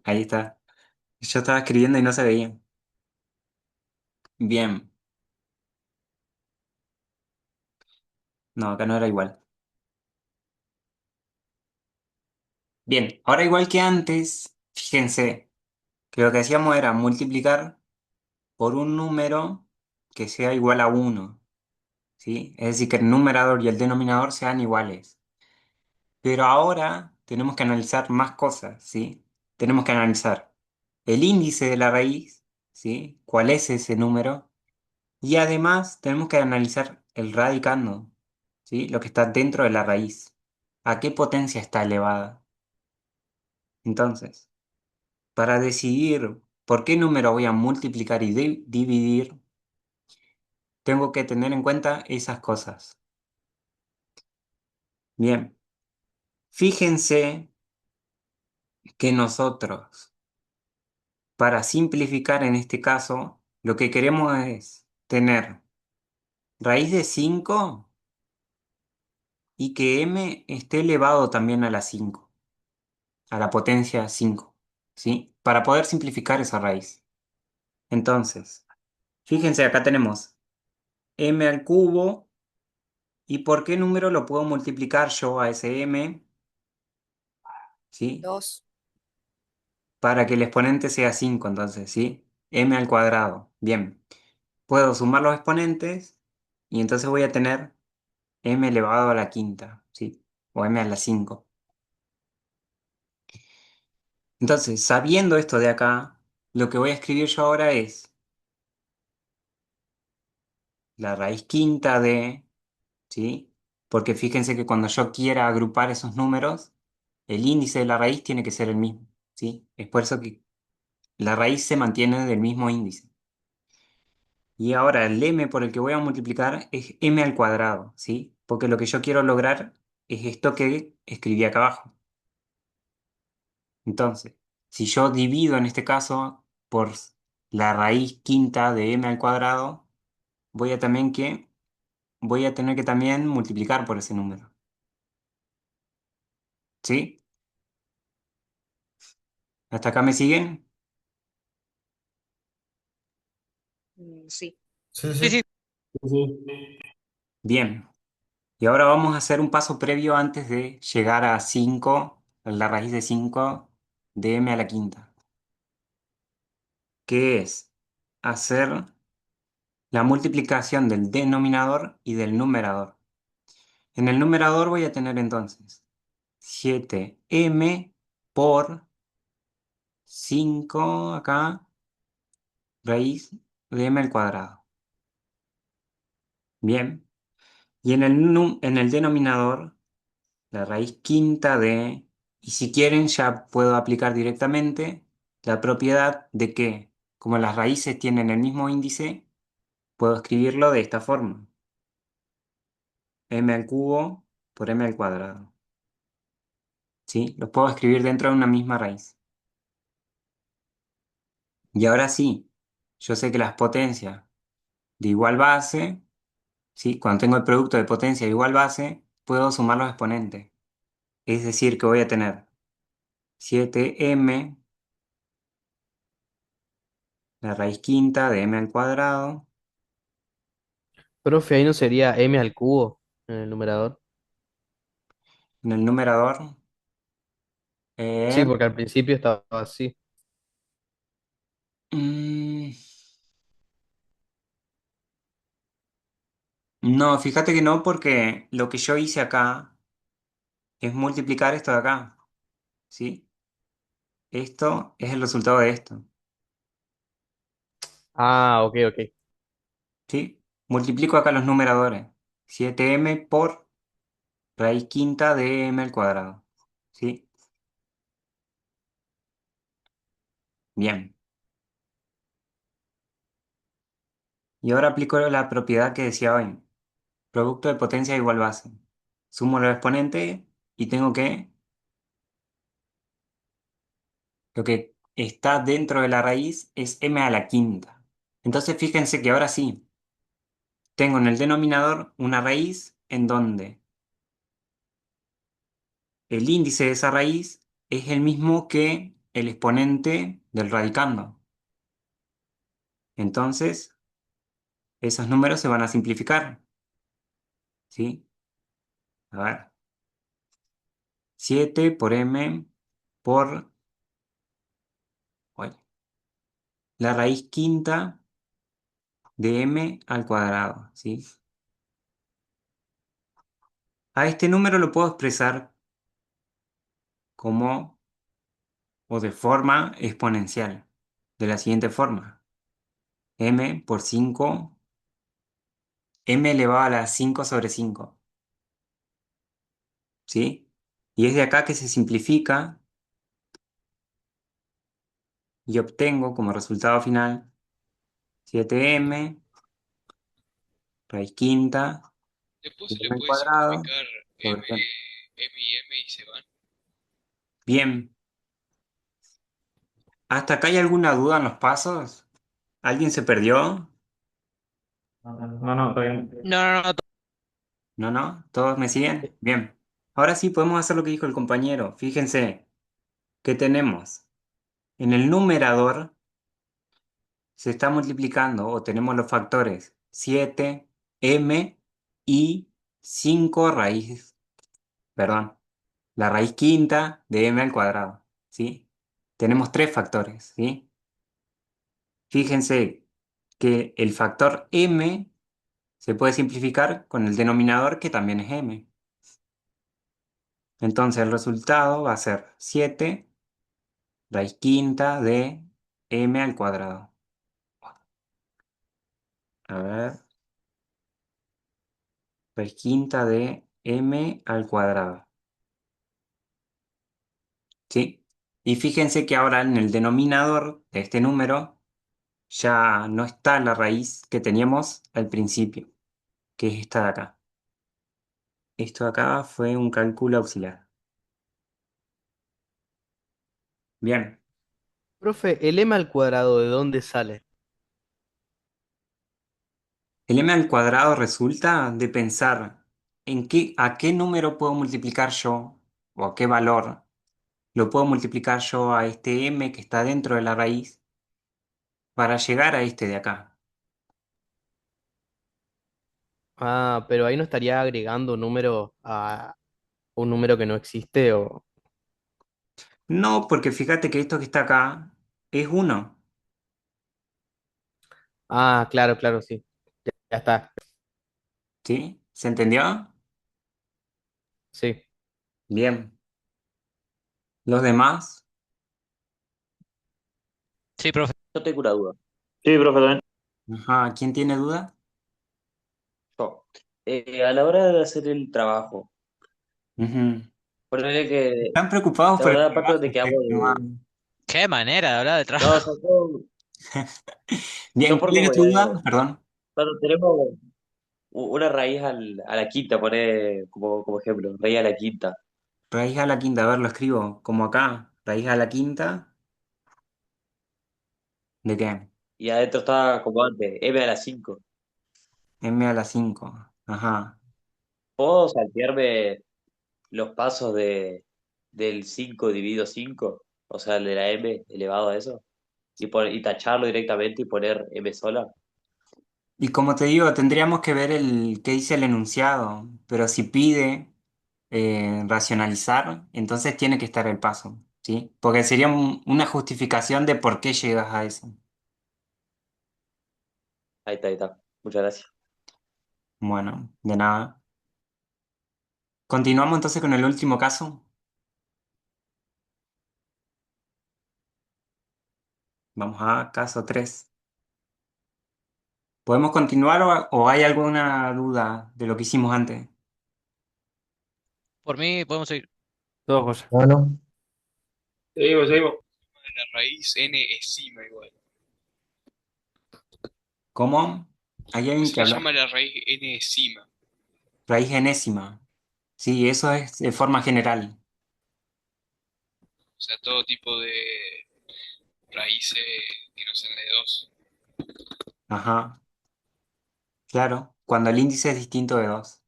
ahí está. Yo estaba escribiendo y no se veía. Bien. No, acá no era igual. Bien, ahora igual que antes, fíjense que lo que hacíamos era multiplicar por un número que sea igual a uno, ¿sí? Es decir, que el numerador y el denominador sean iguales. Pero ahora tenemos que analizar más cosas, ¿sí? Tenemos que analizar el índice de la raíz, ¿sí? ¿Cuál es ese número? Y además tenemos que analizar el radicando, ¿sí? Lo que está dentro de la raíz. ¿A qué potencia está elevada? Entonces, para decidir por qué número voy a multiplicar y dividir, tengo que tener en cuenta esas cosas. Bien, fíjense que nosotros, para simplificar en este caso, lo que queremos es tener raíz de 5 y que m esté elevado también a la 5, a la potencia 5, ¿sí? Para poder simplificar esa raíz. Entonces, fíjense, acá tenemos m al cubo. ¿Y por qué número lo puedo multiplicar yo a ese m? ¿Sí? 2. Para que el exponente sea 5, entonces, ¿sí? M al cuadrado. Bien. Puedo sumar los exponentes y entonces voy a tener m elevado a la quinta, ¿sí? O m a la 5. Entonces, sabiendo esto de acá, lo que voy a escribir yo ahora es la raíz quinta de, ¿sí? Porque fíjense que cuando yo quiera agrupar esos números, el índice de la raíz tiene que ser el mismo, ¿sí? Es por eso que la raíz se mantiene del mismo índice. Y ahora el m por el que voy a multiplicar es m al cuadrado, ¿sí? Porque lo que yo quiero lograr es esto que escribí acá abajo. Entonces, si yo divido en este caso por la raíz quinta de m al cuadrado, voy a tener que también multiplicar por ese número, ¿sí? ¿Hasta acá me siguen? Sí. Sí, Sí, sí. sí. Bien. Y ahora vamos a hacer un paso previo antes de llegar a 5, a la raíz de 5 de m a la quinta, que es hacer la multiplicación del denominador y del numerador. En el numerador voy a tener entonces 7m por 5 acá, raíz de m al cuadrado. Bien. Y en el denominador, la raíz quinta de... Y si quieren, ya puedo aplicar directamente la propiedad de que, como las raíces tienen el mismo índice, puedo escribirlo de esta forma. M al cubo por m al cuadrado. ¿Sí? Los puedo escribir dentro de una misma raíz. Y ahora sí, yo sé que las potencias de igual base, ¿sí? Cuando tengo el producto de potencia de igual base, puedo sumar los exponentes. Es decir, que voy a tener 7m, la raíz quinta de m al cuadrado, Profe, ahí no sería m al cubo en el numerador. en el numerador. Sí, eh, porque al principio estaba así. mm, no, fíjate que no, porque lo que yo hice acá es multiplicar esto de acá, ¿sí? Esto es el resultado de esto, Ah, ok, ok. ¿sí? Multiplico acá los numeradores. 7m por raíz quinta de m al cuadrado, ¿sí? Bien. Y ahora aplico la propiedad que decía hoy. Producto de potencia igual base. Sumo los exponentes y tengo que lo que está dentro de la raíz es m a la quinta. Entonces fíjense que ahora sí, tengo en el denominador una raíz en donde el índice de esa raíz es el mismo que el exponente del radicando. Entonces, esos números se van a simplificar, ¿sí? A ver, 7 por m por oye, la raíz quinta de m al cuadrado, ¿sí? A este número lo puedo expresar como o de forma exponencial, de la siguiente forma. M por 5, m elevado a la 5 sobre 5, ¿sí? Y es de acá que se simplifica y obtengo como resultado final 7m raíz quinta Después de se le m al puede cuadrado simplificar sobre M, 3. M y M y se van. Bien, ¿hasta acá hay alguna duda en los pasos? ¿Alguien se perdió? No, no, todavía no. No, no, no. No, no, ¿todos me siguen? Bien. Ahora sí podemos hacer lo que dijo el compañero. Fíjense que tenemos en el numerador se está multiplicando o tenemos los factores 7 m y 5 raíz, perdón, la raíz quinta de m al cuadrado, ¿sí? Tenemos tres factores, ¿sí? Fíjense que el factor m se puede simplificar con el denominador que también es m. Entonces el resultado va a ser 7 raíz quinta de m al cuadrado. A ver, raíz quinta de m al cuadrado. ¿Sí? Y fíjense que ahora en el denominador de este número ya no está la raíz que teníamos al principio, que es esta de acá. Esto de acá fue un cálculo auxiliar. Bien, Profe, ¿el m al cuadrado de dónde sale? el m al cuadrado resulta de pensar a qué número puedo multiplicar yo o a qué valor lo puedo multiplicar yo a este m que está dentro de la raíz para llegar a este de acá. Ah, pero ahí no estaría agregando un número a un número que no existe o... No, porque fíjate que esto que está acá es uno. Ah, claro, claro, sí. Ya está. ¿Sí? ¿Se entendió? Sí. Bien. ¿Los demás? Sí, profe. Yo tengo una duda. Sí, profe, también. Ajá. ¿Quién tiene duda? Yo, a la hora de hacer el trabajo, Ujú. ponele que, ¿Están preocupados la por el verdad, aparte trabajo? donde quedamos No. de... Qué manera de hablar de No, o trabajo. sea, yo Bien, por ¿cuál era como... tu duda? Perdón. cuando tenemos una raíz a la quinta, poner como ejemplo, raíz a la quinta. Raíz a la quinta, a ver, lo escribo como acá. Raíz a la quinta. ¿De qué? Y adentro está como antes, m a la 5. M a la 5. Ajá. ¿Puedo saltearme los pasos del 5 dividido 5? O sea, el de la m elevado a eso. Y tacharlo directamente y poner m sola. Y como te digo, tendríamos que ver el qué dice el enunciado, pero si pide racionalizar, entonces tiene que estar el paso, ¿sí? Porque sería una justificación de por qué llegas a eso. Ahí está, ahí está. Muchas gracias. Bueno, de nada. Continuamos entonces con el último caso. Vamos a caso 3. ¿Podemos continuar o hay alguna duda de lo que hicimos antes? Por mí, podemos seguir. Dos cosas. Bueno, Seguimos, seguimos. La raíz n esima igual. ¿Cómo? ¿Hay ¿Qué alguien se que le habla? llama la raíz n esima? Raíz enésima. Sí, eso es de forma general. O sea, todo tipo de raíces que no sean de dos. Ajá, claro. Cuando el índice es distinto de 2.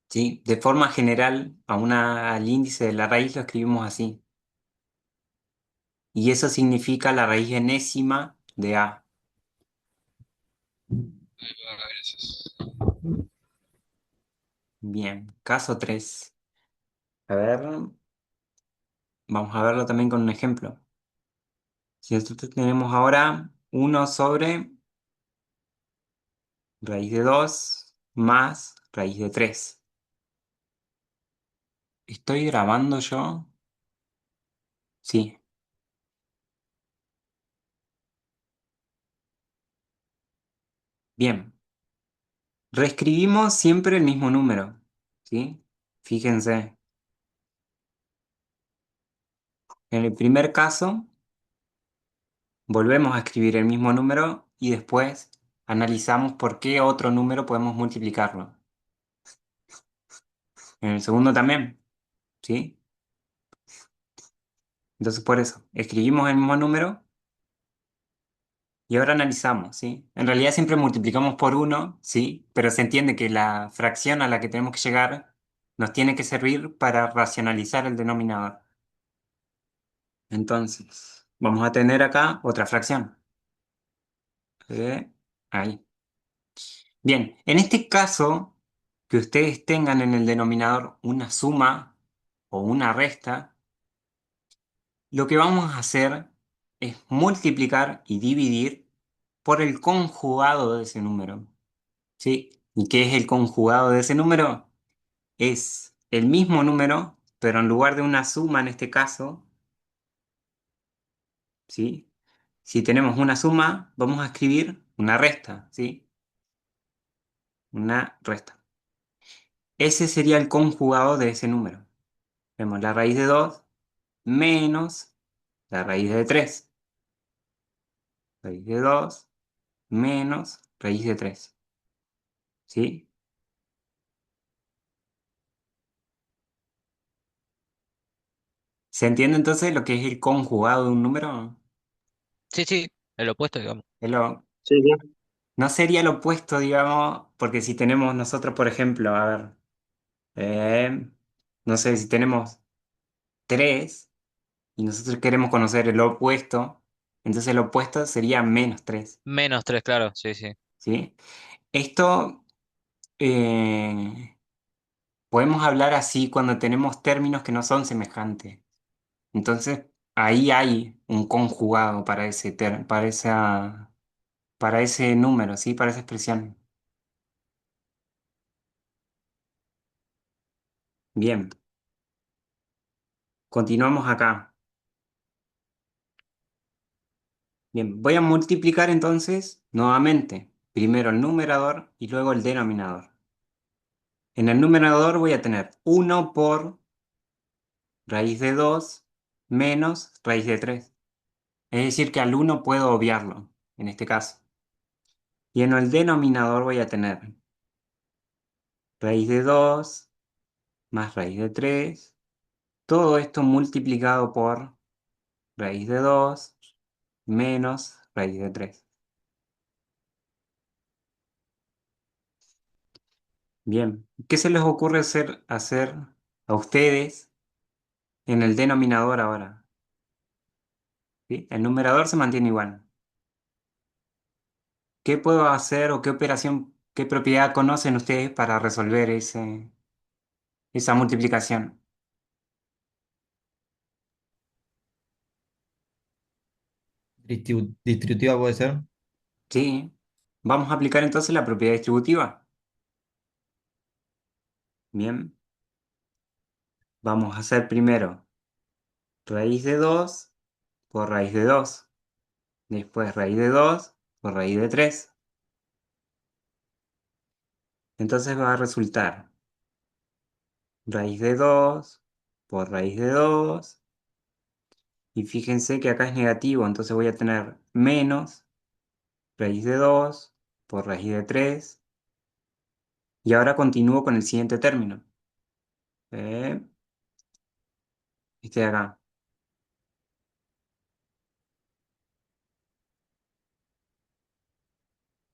¿Sí? De forma general, al índice de la raíz lo escribimos así. Y eso significa la raíz enésima de A. Ahí va, gracias. Bien, caso 3. A ver, vamos a verlo también con un ejemplo. Si nosotros tenemos ahora uno sobre raíz de 2 más raíz de 3. ¿Estoy grabando yo? Sí. Bien. Reescribimos siempre el mismo número. ¿Sí? Fíjense. En el primer caso, volvemos a escribir el mismo número y después analizamos por qué otro número podemos multiplicarlo. En el segundo también, ¿sí? Entonces por eso, escribimos el mismo número y ahora analizamos, ¿sí? En realidad siempre multiplicamos por uno, ¿sí? Pero se entiende que la fracción a la que tenemos que llegar nos tiene que servir para racionalizar el denominador. Entonces, vamos a tener acá otra fracción. Ahí. Bien, en este caso, que ustedes tengan en el denominador una suma o una resta, lo que vamos a hacer es multiplicar y dividir por el conjugado de ese número. ¿Sí? ¿Y qué es el conjugado de ese número? Es el mismo número, pero en lugar de una suma en este caso, ¿sí? Si tenemos una suma, vamos a escribir una resta, ¿sí? Una resta. Ese sería el conjugado de ese número. Vemos la raíz de 2 menos la raíz de 3. Raíz de 2 menos raíz de 3. ¿Sí? ¿Se entiende entonces lo que es el conjugado de un número? Sí, sí, el opuesto, digamos. Es lo- Sí, sí. no sería lo opuesto, digamos, porque si tenemos nosotros, por ejemplo, a ver, no sé, si tenemos 3 y nosotros queremos conocer el opuesto, entonces el opuesto sería menos 3. Menos tres, claro, sí, sí. ¿Sí? Esto, eh, Podemos hablar así cuando tenemos términos que no son semejantes. Entonces, ahí hay un conjugado para para ese número, ¿sí? Para esa expresión. Bien, continuamos acá. Bien, voy a multiplicar entonces nuevamente. Primero el numerador y luego el denominador. En el numerador voy a tener 1 por raíz de 2 menos raíz de 3. Es decir, que al 1 puedo obviarlo, en este caso. Y en el denominador voy a tener raíz de 2 más raíz de 3. Todo esto multiplicado por raíz de 2 menos raíz de 3. Bien, ¿qué se les ocurre hacer a ustedes en el denominador ahora? ¿Sí? El numerador se mantiene igual. ¿Qué puedo hacer o qué operación, qué propiedad conocen ustedes para resolver esa multiplicación? Distributiva puede ser. Sí. Vamos a aplicar entonces la propiedad distributiva. Bien. Vamos a hacer primero raíz de 2 por raíz de 2. Después raíz de 2 por raíz de 3. Entonces va a resultar raíz de 2 por raíz de 2. Y fíjense que acá es negativo, entonces voy a tener menos raíz de 2 por raíz de 3. Y ahora continúo con el siguiente término. Eh, este de acá.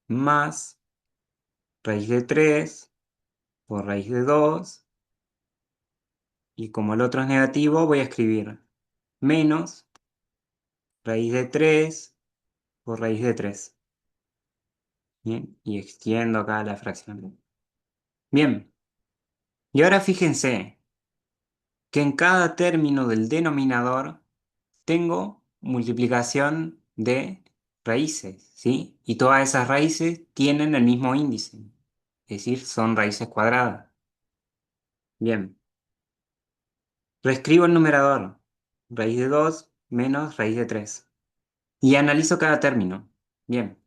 Más raíz de 3 por raíz de 2. Y como el otro es negativo, voy a escribir menos raíz de 3 por raíz de 3. Bien, y extiendo acá la fracción. Bien, y ahora fíjense que en cada término del denominador tengo multiplicación de raíces, ¿sí? Y todas esas raíces tienen el mismo índice, es decir, son raíces cuadradas. Bien, reescribo el numerador, raíz de 2 menos raíz de 3. Y analizo cada término. Bien,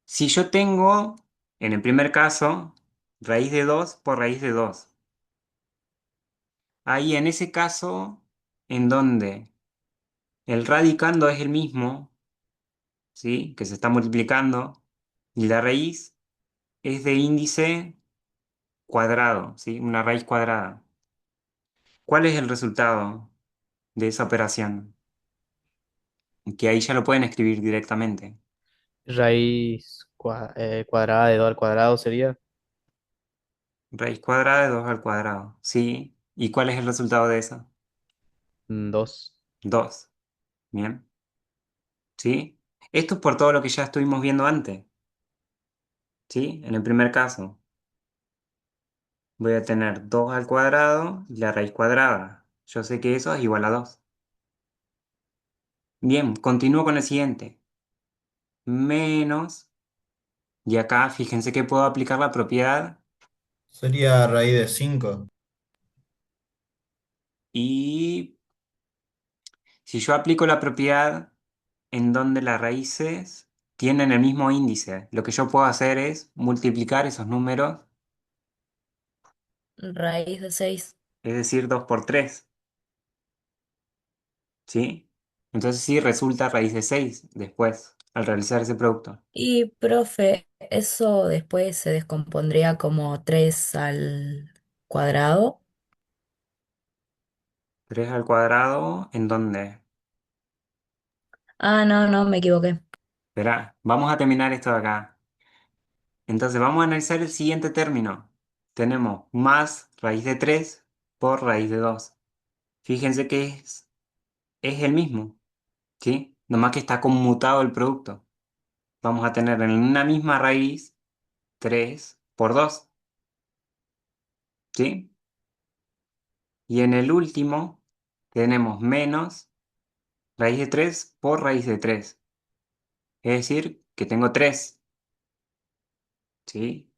si yo tengo, en el primer caso, raíz de 2 por raíz de 2. Ahí en ese caso, en donde el radicando es el mismo, ¿sí? Que se está multiplicando, y la raíz es de índice cuadrado, ¿sí? Una raíz cuadrada. ¿Cuál es el resultado de esa operación? Que ahí ya lo pueden escribir directamente. Cuadrada de 2 al cuadrado sería Raíz cuadrada de 2 al cuadrado, ¿sí? ¿Y cuál es el resultado de eso? 2. 2. Bien, ¿sí? Esto es por todo lo que ya estuvimos viendo antes, ¿sí? En el primer caso, voy a tener 2 al cuadrado y la raíz cuadrada. Yo sé que eso es igual a 2. Bien, continúo con el siguiente. Menos, y acá fíjense que puedo aplicar la propiedad Sería raíz de 5. y si yo aplico la propiedad en donde las raíces tienen el mismo índice, lo que yo puedo hacer es multiplicar esos números, Raíz de 6. es decir, 2 por 3, ¿sí? Entonces sí resulta raíz de 6 después, al realizar ese producto. Y profe, eso después se descompondría como 3 al cuadrado. 3 al cuadrado, ¿en dónde? Ah, no, no, me equivoqué. Verá, vamos a terminar esto de acá. Entonces vamos a analizar el siguiente término. Tenemos más raíz de 3 por raíz de 2. Fíjense que es el mismo, ¿sí? Nomás que está conmutado el producto. Vamos a tener en una misma raíz 3 por 2. ¿sí? Y en el último tenemos menos raíz de 3 por raíz de 3. Es decir, que tengo 3, ¿sí?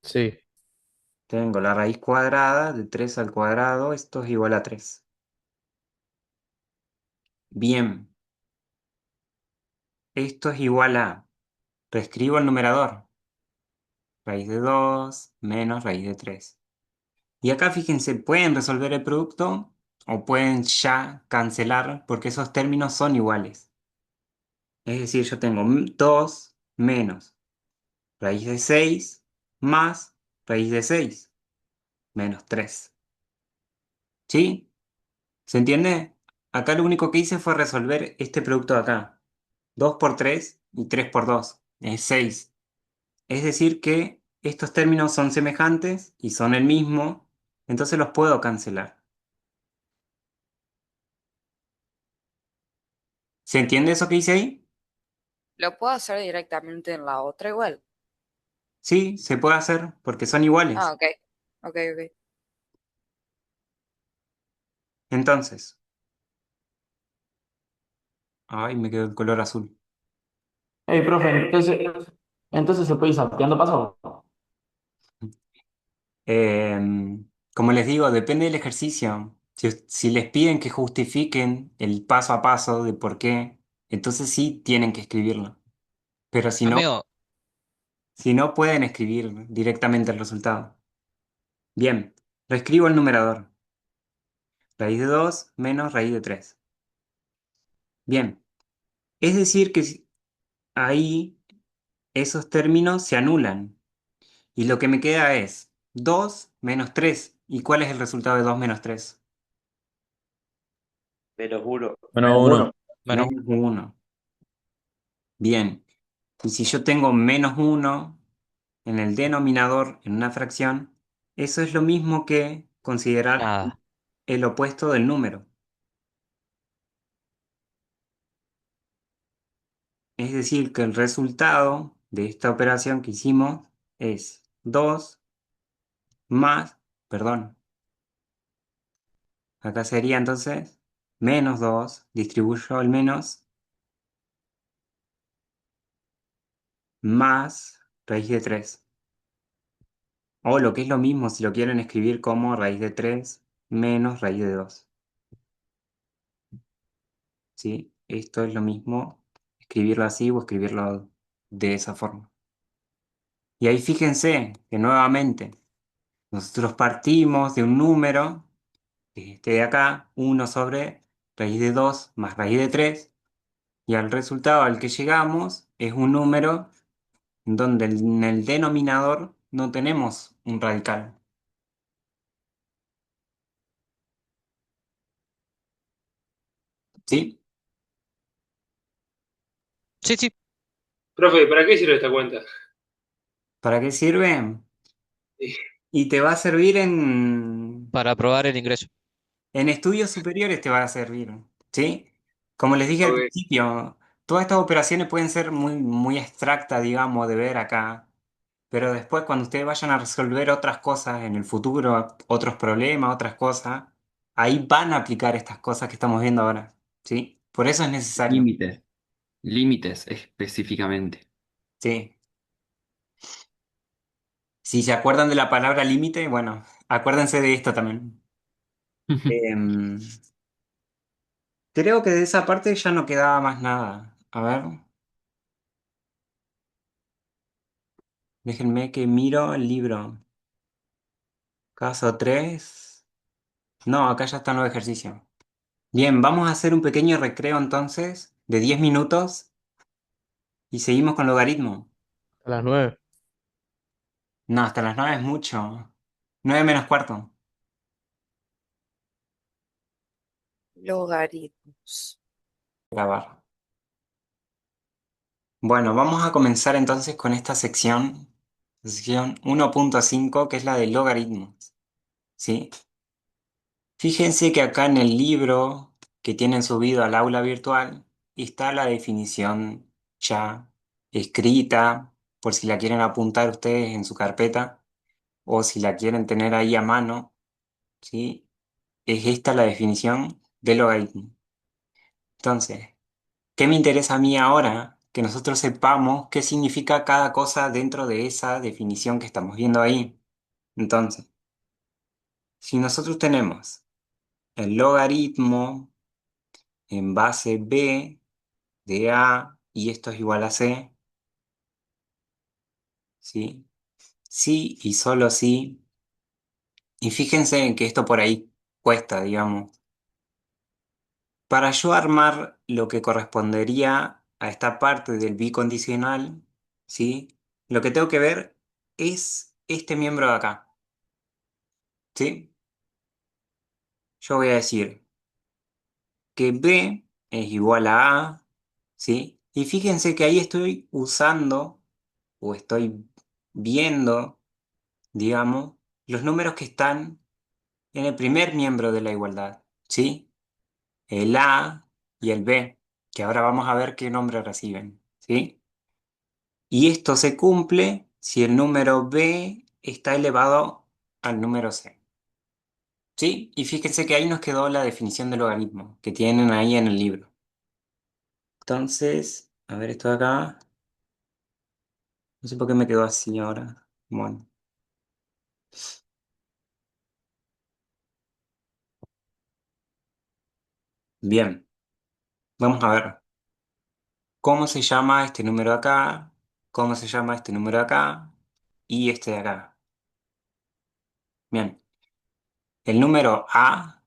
Sí, Tengo la raíz cuadrada de 3 al cuadrado, esto es igual a 3. Bien, esto es igual a, reescribo el numerador, raíz de 2 menos raíz de 3. Y acá fíjense, pueden resolver el producto o pueden ya cancelar porque esos términos son iguales. Es decir, yo tengo 2 menos raíz de 6 más raíz de 6 menos 3. ¿Sí? ¿Se entiende? Acá lo único que hice fue resolver este producto de acá. 2 por 3 y 3 por 2 es 6. Es decir que estos términos son semejantes y son el mismo, entonces los puedo cancelar. ¿Se entiende eso que hice ahí? Lo puedo hacer directamente en la otra igual. Sí, se puede hacer porque son Ah, iguales. ok. Ok, ok. Entonces, ay, me quedó el color azul. Hey, profe, entonces se puede ir salteando paso. Como les digo, depende del ejercicio. Si les piden que justifiquen el paso a paso de por qué, entonces sí tienen que escribirlo. Pero Amigo, si no pueden escribir directamente el resultado. Bien, reescribo el numerador. Raíz de 2 menos raíz de 3. Bien, es decir que ahí esos términos se anulan. Y lo que me queda es 2 menos 3. ¿Y cuál es el resultado de 2 menos 3? -1. Menos uno. bueno, Menos 1. Bien, y si yo tengo menos 1 en el denominador en una fracción, eso es lo mismo que considerar nada. el opuesto del número. Es decir, que el resultado de esta operación que hicimos es 2 más, perdón, acá sería entonces menos 2, distribuyo el menos, más raíz de 3. O lo que es lo mismo si lo quieren escribir como raíz de 3 menos raíz de 2. ¿Sí? Esto es lo mismo, escribirlo así o escribirlo de esa forma. Y ahí fíjense que nuevamente nosotros partimos de un número, que es este de acá, 1 sobre raíz de 2 más raíz de 3, y al resultado al que llegamos es un número donde en el denominador no tenemos un radical. ¿Sí? Sí, sí, Profe, ¿para qué sirve esta cuenta? ¿Para qué sirve? Sí. Y te va a servir en, para probar el ingreso. en estudios superiores, te va a servir. ¿Sí? Como les dije al Ok. principio, todas estas operaciones pueden ser muy, muy abstractas, digamos, de ver acá. Pero después, cuando ustedes vayan a resolver otras cosas en el futuro, otros problemas, otras cosas, ahí van a aplicar estas cosas que estamos viendo ahora. ¿Sí? Por eso es necesario. Límites, límites específicamente. Sí. Si se acuerdan de la palabra límite, bueno, acuérdense de esto también. Em, Creo que de esa parte ya no quedaba más nada. A ver, déjenme que miro el libro. Caso 3. No, acá ya están los ejercicios. Bien, vamos a hacer un pequeño recreo entonces de 10 minutos y seguimos con logaritmo. a las 9. No, hasta las 9 es mucho. 9 menos cuarto. Logaritmos. Grabar. Bueno, vamos a comenzar entonces con esta sección 1.5, que es la de logaritmos. ¿Sí? Fíjense que acá en el libro que tienen subido al aula virtual está la definición ya escrita, por si la quieren apuntar ustedes en su carpeta. o si la quieren tener ahí a mano, ¿sí? Es esta la definición del logaritmo. Entonces, ¿qué me interesa a mí ahora? Que nosotros sepamos qué significa cada cosa dentro de esa definición que estamos viendo ahí. Entonces, si nosotros tenemos el logaritmo en base b de a y esto es igual a c, ¿sí? Sí y solo sí. Y fíjense en que esto por ahí cuesta, digamos. Para yo armar lo que correspondería a esta parte del bicondicional, ¿sí? Lo que tengo que ver es este miembro de acá, ¿sí? Yo voy a decir que b es igual a a, ¿sí? Y fíjense que ahí estoy usando o estoy viendo, digamos, los números que están en el primer miembro de la igualdad, ¿sí? El a y el b, que ahora vamos a ver qué nombre reciben, ¿sí? Y esto se cumple si el número b está elevado al número c, ¿sí? Y fíjense que ahí nos quedó la definición del logaritmo que tienen ahí en el libro. Entonces, a ver esto de acá. No sé por qué me quedó así ahora. Bueno, bien. Vamos a ver cómo se llama este número de acá, cómo se llama este número de acá y este de acá. Bien. El número a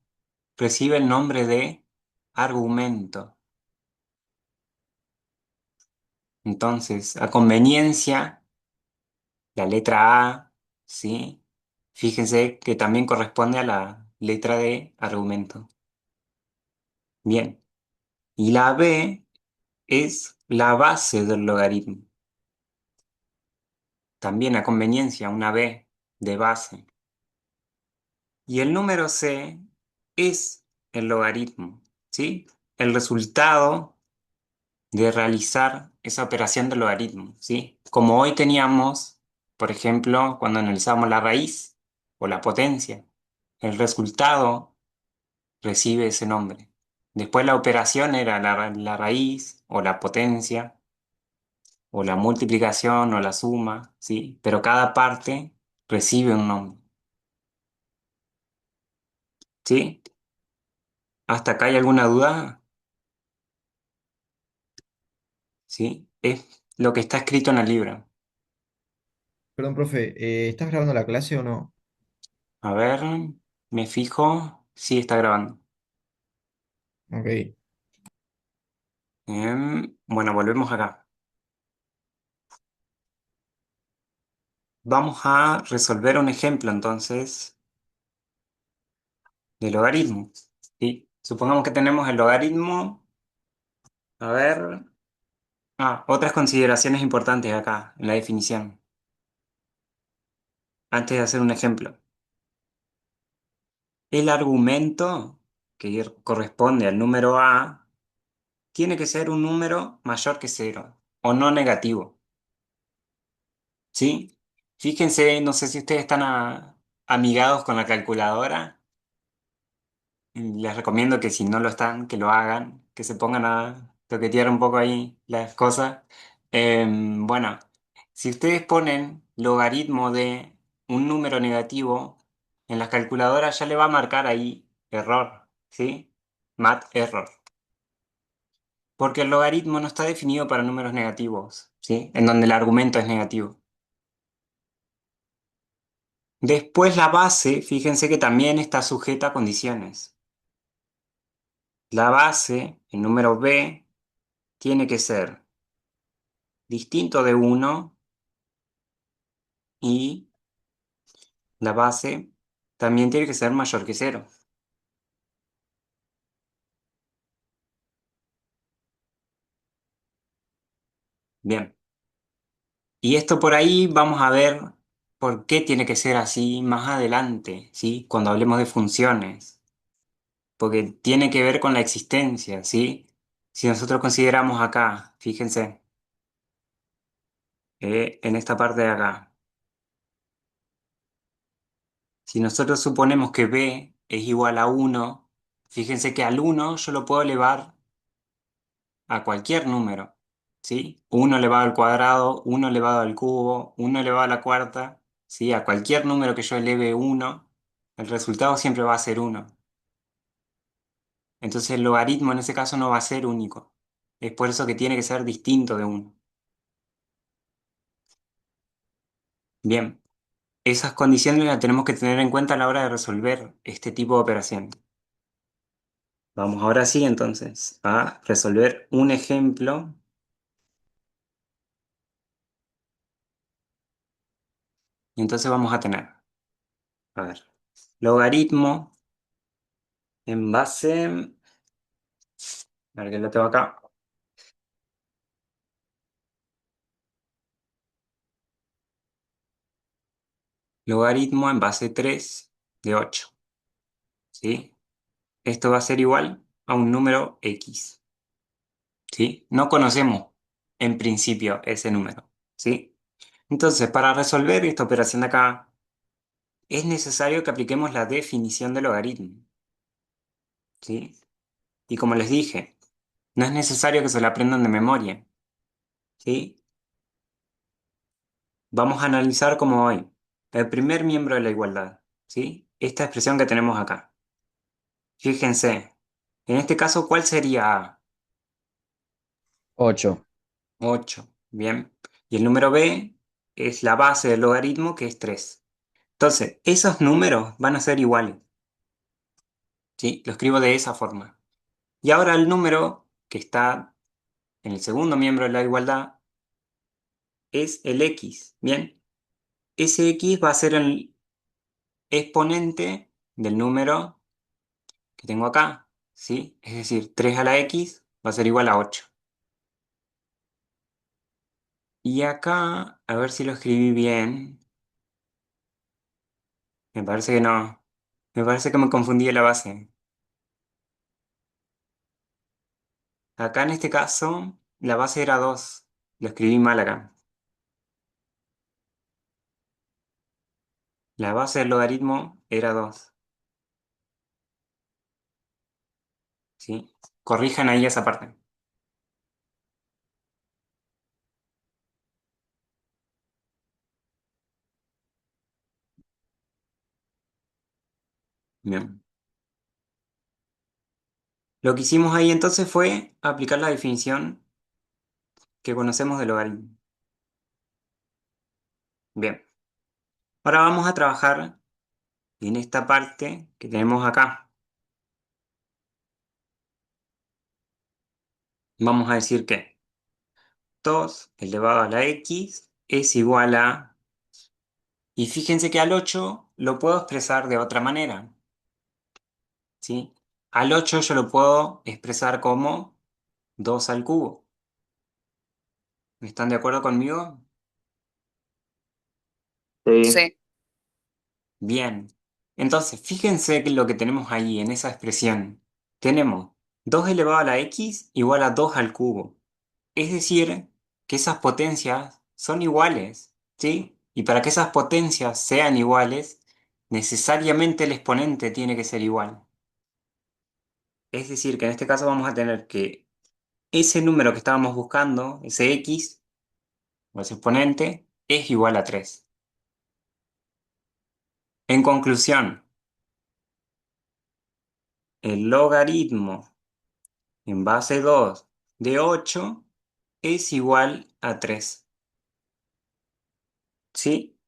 recibe el nombre de argumento. Entonces, a conveniencia, la letra A, ¿sí? Fíjense que también corresponde a la letra de argumento. Bien. Y la B es la base del logaritmo. También a conveniencia, una B de base. Y el número C es el logaritmo, ¿sí? El resultado de realizar esa operación de logaritmo, ¿sí? Como hoy teníamos, por ejemplo, cuando analizamos la raíz o la potencia, el resultado recibe ese nombre. Después la operación era la raíz o la potencia o la multiplicación o la suma, ¿sí? Pero cada parte recibe un nombre, ¿sí? ¿Hasta acá hay alguna duda? ¿Sí? Es lo que está escrito en el libro. Perdón, profe, ¿estás grabando la clase o no? A ver, me fijo. Sí, está grabando. Ok. Bueno, volvemos acá. Vamos a resolver un ejemplo entonces de logaritmo. ¿Sí? Supongamos que tenemos el logaritmo. A ver. Otras consideraciones importantes acá en la definición. Antes de hacer un ejemplo. El argumento que corresponde al número a tiene que ser un número mayor que cero o no negativo. ¿Sí? Fíjense, no sé si ustedes están amigados con la calculadora. Les recomiendo que si no lo están, que lo hagan, que se pongan a toquetear un poco ahí las cosas. Bueno, si ustedes ponen logaritmo de un número negativo, en las calculadoras ya le va a marcar ahí error, ¿sí? Mat error. Porque el logaritmo no está definido para números negativos, ¿sí? En donde el argumento es negativo. Después la base, fíjense que también está sujeta a condiciones. La base, el número b, tiene que ser distinto de uno y la base también tiene que ser mayor que cero. Bien. Y esto por ahí vamos a ver por qué tiene que ser así más adelante, ¿sí? Cuando hablemos de funciones. Porque tiene que ver con la existencia, ¿sí? Si nosotros consideramos acá, fíjense, en esta parte de acá. Si nosotros suponemos que b es igual a 1, fíjense que al 1 yo lo puedo elevar a cualquier número, ¿sí? 1 elevado al cuadrado, 1 elevado al cubo, 1 elevado a la cuarta, ¿sí? A cualquier número que yo eleve 1, el resultado siempre va a ser 1. Entonces el logaritmo en ese caso no va a ser único. Es por eso que tiene que ser distinto de 1. Bien, esas condiciones las tenemos que tener en cuenta a la hora de resolver este tipo de operación. Vamos ahora sí entonces a resolver un ejemplo. Y entonces vamos a tener, a ver, logaritmo en base, a ver que lo tengo acá, logaritmo en base 3 de 8, ¿sí? Esto va a ser igual a un número x, ¿sí? No conocemos en principio ese número, ¿sí? Entonces, para resolver esta operación de acá, es necesario que apliquemos la definición del logaritmo, ¿sí? Y como les dije, no es necesario que se la aprendan de memoria, ¿sí? Vamos a analizar como hoy el primer miembro de la igualdad, ¿sí? Esta expresión que tenemos acá. Fíjense, en este caso, ¿cuál sería A? 8. 8, bien. Y el número B es la base del logaritmo, que es 3. Entonces, esos números van a ser iguales, ¿sí? Lo escribo de esa forma. Y ahora el número que está en el segundo miembro de la igualdad es el X, ¿bien? Ese X va a ser el exponente del número que tengo acá, ¿sí? Es decir, 3 a la X va a ser igual a 8. Y acá, a ver si lo escribí bien. Me parece que no. Me parece que me confundí de la base. Acá en este caso, la base era 2. Lo escribí mal acá. La base del logaritmo era 2, ¿sí? Corrijan ahí esa parte. Bien. Lo que hicimos ahí entonces fue aplicar la definición que conocemos del logaritmo. Bien. Ahora vamos a trabajar en esta parte que tenemos acá. Vamos a decir que 2 elevado a la x es igual a... Y fíjense que al 8 lo puedo expresar de otra manera, ¿sí? Al 8 yo lo puedo expresar como 2 al cubo. ¿Están de acuerdo conmigo? Sí. Sí. Bien. Entonces, fíjense que lo que tenemos ahí en esa expresión. Tenemos 2 elevado a la x igual a 2 al cubo. Es decir, que esas potencias son iguales, ¿sí? Y para que esas potencias sean iguales, necesariamente el exponente tiene que ser igual. Es decir, que en este caso vamos a tener que ese número que estábamos buscando, ese x, o ese exponente, es igual a 3. En conclusión, el logaritmo en base 2 de 8 es igual a 3. ¿Sí?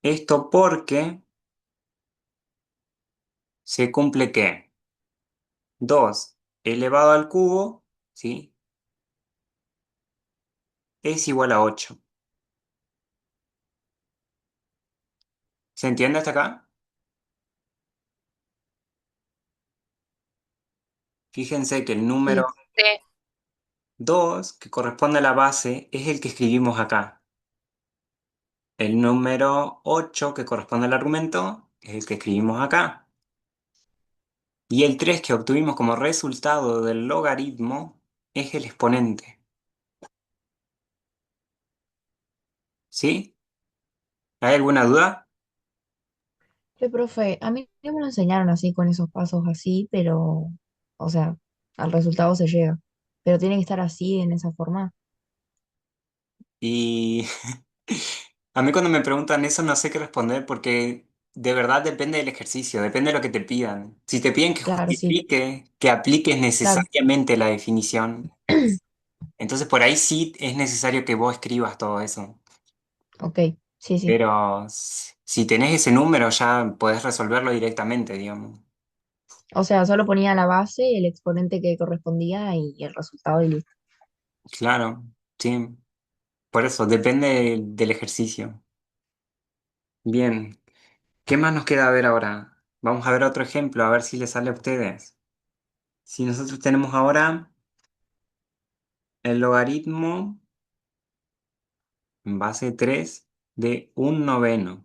Esto porque se cumple que 2 elevado al cubo, ¿sí? Es igual a 8. ¿Se entiende hasta acá? Fíjense que el número Sí. Sí. 2, que corresponde a la base, es el que escribimos acá. El número 8, que corresponde al argumento, es el que escribimos acá. Y el 3 que obtuvimos como resultado del logaritmo es el exponente. ¿Sí? ¿Hay alguna duda? Profe, a mí no me lo enseñaron así, con esos pasos así, pero, o sea, al resultado se llega. Pero tiene que estar así, en esa forma. Y a mí cuando me preguntan eso no sé qué responder porque de verdad depende del ejercicio, depende de lo que te pidan. Si te piden que Claro, sí, justifique, que apliques claro. necesariamente la definición, entonces por ahí sí es necesario que vos escribas todo eso. Ok, sí, sí. Pero si tenés ese número ya podés resolverlo directamente, digamos. O sea, solo ponía la base, el exponente que correspondía y el resultado y listo. Claro, sí. Por eso, depende del ejercicio. Bien, ¿qué más nos queda ver ahora? Vamos a ver otro ejemplo, a ver si les sale a ustedes. Si nosotros tenemos ahora el logaritmo en base 3 de un noveno,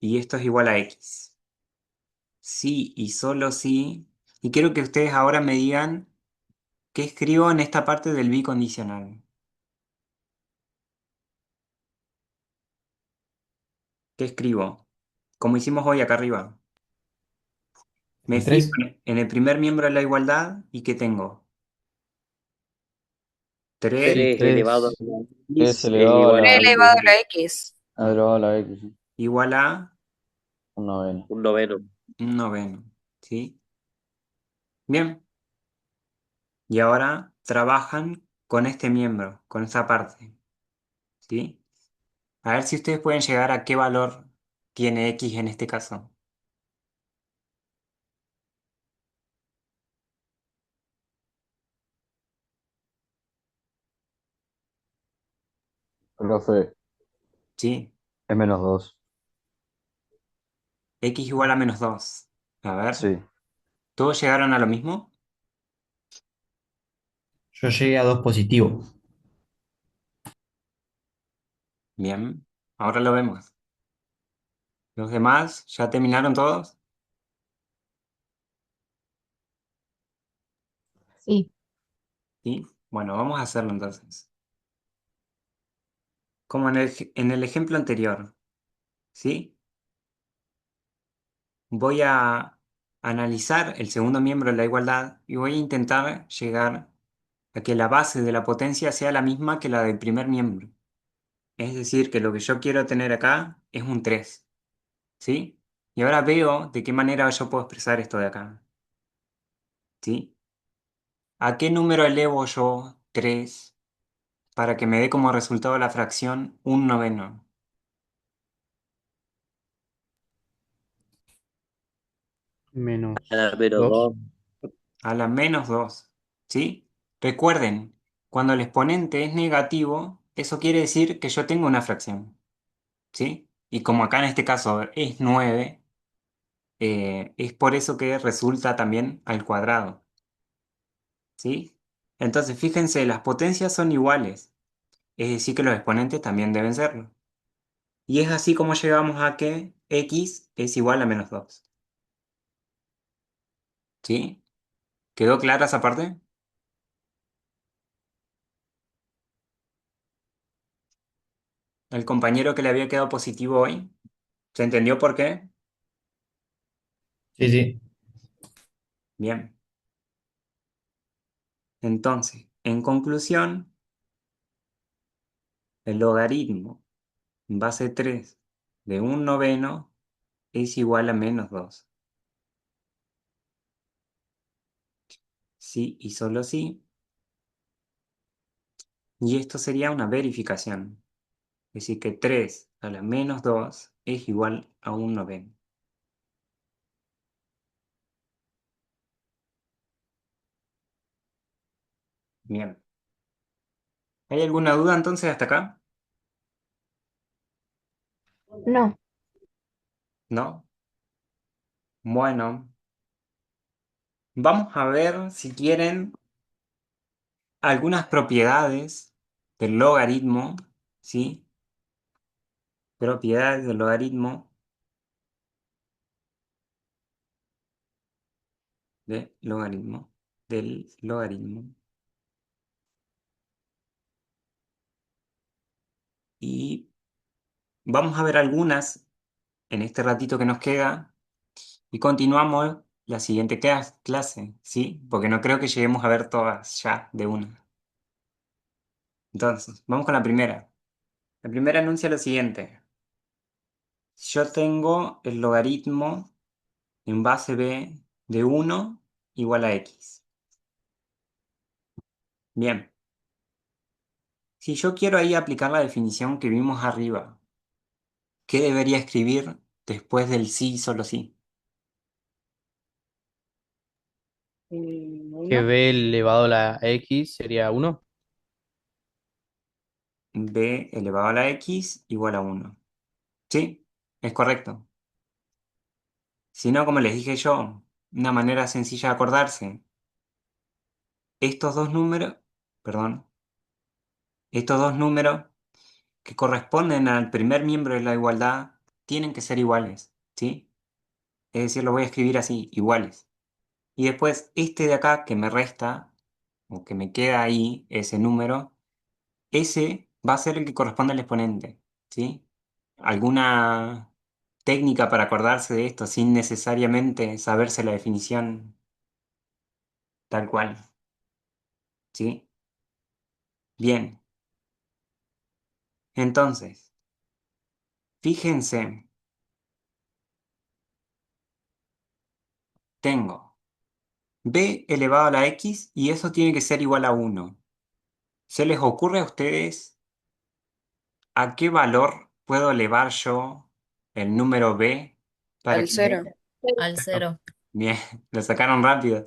y esto es igual a x. Sí y solo sí. Y quiero que ustedes ahora me digan qué escribo en esta parte del bicondicional. ¿Qué escribo? Como hicimos hoy acá arriba. Me El fijo 3. en el primer miembro de la igualdad y ¿qué tengo? Sí, 3 3 elevado a 3 la es x es elevado a igual Tres a la, un elevado a noveno. la X. elevado a la X, sí. igual a Un noveno. Un noveno. un noveno. ¿Sí? Bien. Y ahora trabajan con este miembro, con esta parte. ¿Sí? A ver si ustedes pueden llegar a qué valor tiene x en este caso. Profe, ¿Sí? es -2. X igual a -2. A ver, Sí. ¿todos llegaron a lo mismo? Yo llegué a 2 positivo. Bien. Ahora lo vemos. ¿Los demás ya terminaron todos? Sí, ¿Sí? Bueno, vamos a hacerlo entonces. Como en el ejemplo anterior, ¿sí? Voy a analizar el segundo miembro de la igualdad y voy a intentar llegar a que la base de la potencia sea la misma que la del primer miembro. Es decir, que lo que yo quiero tener acá es un 3, ¿sí? Y ahora veo de qué manera yo puedo expresar esto de acá, ¿sí? ¿A qué número elevo yo 3 para que me dé como resultado la fracción un noveno? A la Menos menos 2. 2. A la -2, ¿sí? Recuerden, cuando el exponente es negativo, eso quiere decir que yo tengo una fracción, ¿sí? Y como acá en este caso es 9, es por eso que resulta también al cuadrado, ¿sí? Entonces, fíjense, las potencias son iguales, es decir, que los exponentes también deben serlo. Y es así como llegamos a que x es igual a -2, ¿sí? ¿Quedó clara esa parte? El compañero que le había quedado positivo hoy, ¿se entendió por qué? Sí, sí. Bien. Entonces, en conclusión, el logaritmo en base 3 de un noveno es igual a -2. Sí y solo sí. Y esto sería una verificación. Es decir, que 3 a la -2 es igual a un noveno. Bien. ¿Hay alguna duda entonces hasta acá? no, ¿No? Bueno, vamos a ver si quieren algunas propiedades del logaritmo, ¿sí? Propiedades del logaritmo, del logaritmo. Y vamos a ver algunas en este ratito que nos queda y continuamos la siguiente clase, ¿sí? Porque no creo que lleguemos a ver todas ya de una. Entonces, vamos con la primera. La primera anuncia lo siguiente. Yo tengo el logaritmo en base b de 1 igual a x. Bien, si yo quiero ahí aplicar la definición que vimos arriba, ¿qué debería escribir después del sí y solo sí? Que b elevado a la x sería 1. B elevado a la x igual a 1. ¿Sí? Es correcto. Si no, como les dije yo, una manera sencilla de acordarse, estos dos números, perdón, estos dos números que corresponden al primer miembro de la igualdad tienen que ser iguales, ¿sí? Es decir, lo voy a escribir así, iguales. Y después este de acá que me resta, o que me queda ahí, ese número, ese va a ser el que corresponde al exponente, ¿sí? ¿Alguna técnica para acordarse de esto sin necesariamente saberse la definición tal cual? ¿Sí? Bien, entonces, fíjense, tengo b elevado a la x y eso tiene que ser igual a 1. ¿Se les ocurre a ustedes a qué valor puedo elevar yo el número b para Al que b... cero. Al cero. Bien, lo sacaron rápido.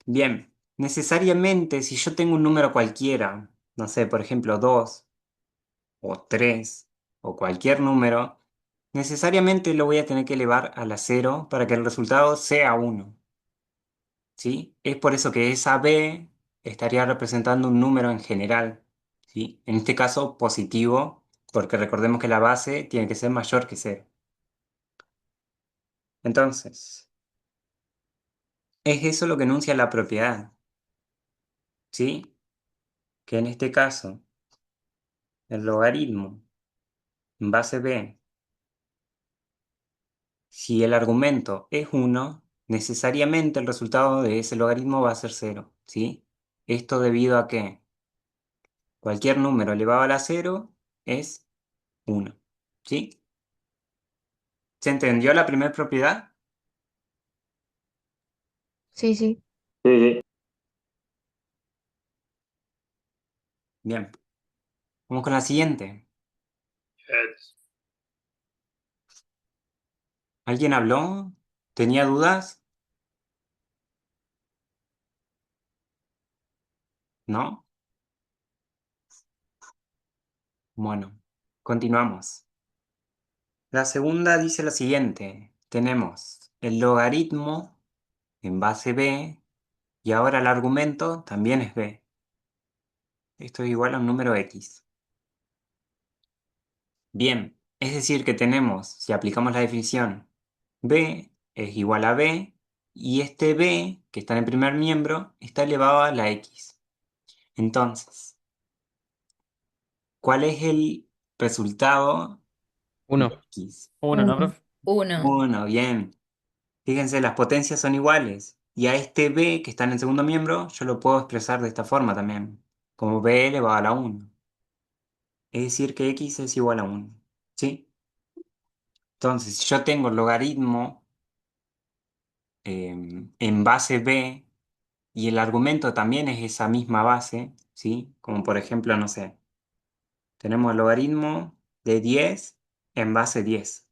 Bien, necesariamente si yo tengo un número cualquiera, no sé, por ejemplo 2 o 3 o cualquier número, necesariamente lo voy a tener que elevar a la cero para que el resultado sea 1. ¿Sí? Es por eso que esa b estaría representando un número en general, ¿sí? En este caso positivo, porque recordemos que la base tiene que ser mayor que cero. Entonces, es eso lo que enuncia la propiedad, ¿sí? Que en este caso, el logaritmo en base b, si el argumento es 1, necesariamente el resultado de ese logaritmo va a ser cero, ¿sí? Esto debido a que cualquier número elevado a la cero es 1, ¿sí? ¿Se entendió la primera propiedad? Sí, sí. Sí, sí. Bien, vamos con la siguiente. ¿Alguien habló? ¿Tenía dudas? ¿No? Bueno, continuamos. La segunda dice lo siguiente. Tenemos el logaritmo en base b y ahora el argumento también es b. Esto es igual a un número x. Bien, es decir que tenemos, si aplicamos la definición, b es igual a b y este b, que está en el primer miembro, está elevado a la x. Entonces, ¿cuál es el resultado de 1. x? 1, ¿no, Uno. profe? Uno. 1, bien. Fíjense, las potencias son iguales. Y a este b que está en el segundo miembro, yo lo puedo expresar de esta forma también, como b elevado a la 1. Es decir, que x es igual a 1. ¿Sí? Entonces, si yo tengo el logaritmo en base b y el argumento también es esa misma base, ¿sí? Como por ejemplo, no sé, tenemos el logaritmo de 10 en base 10.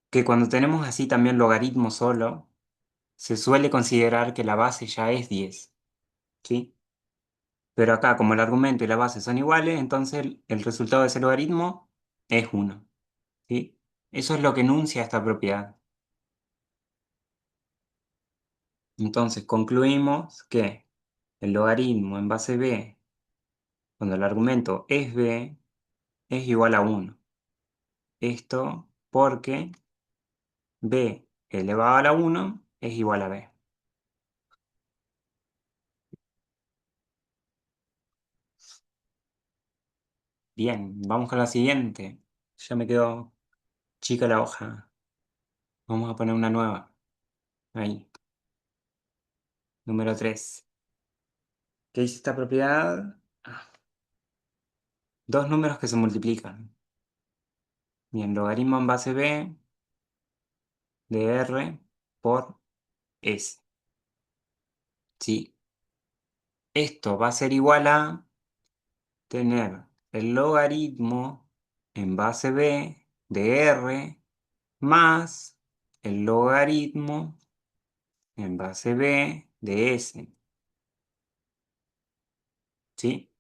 Que cuando tenemos así también logaritmo solo, se suele considerar que la base ya es 10, ¿sí? Pero acá, como el argumento y la base son iguales, entonces el resultado de ese logaritmo es 1, ¿sí? Eso es lo que enuncia esta propiedad. Entonces concluimos que el logaritmo en base b, cuando el argumento es b, es igual a 1. Esto porque b elevado a la 1 es igual a b. Bien, vamos con la siguiente. Ya me quedo chica la hoja. Vamos a poner una nueva. Ahí. Número 3. ¿Qué dice esta propiedad? Dos números que se multiplican. Bien, logaritmo en base b de r por s. ¿Sí? Esto va a ser igual a tener el logaritmo en base b de r más el logaritmo en base b de s. ¿Sí?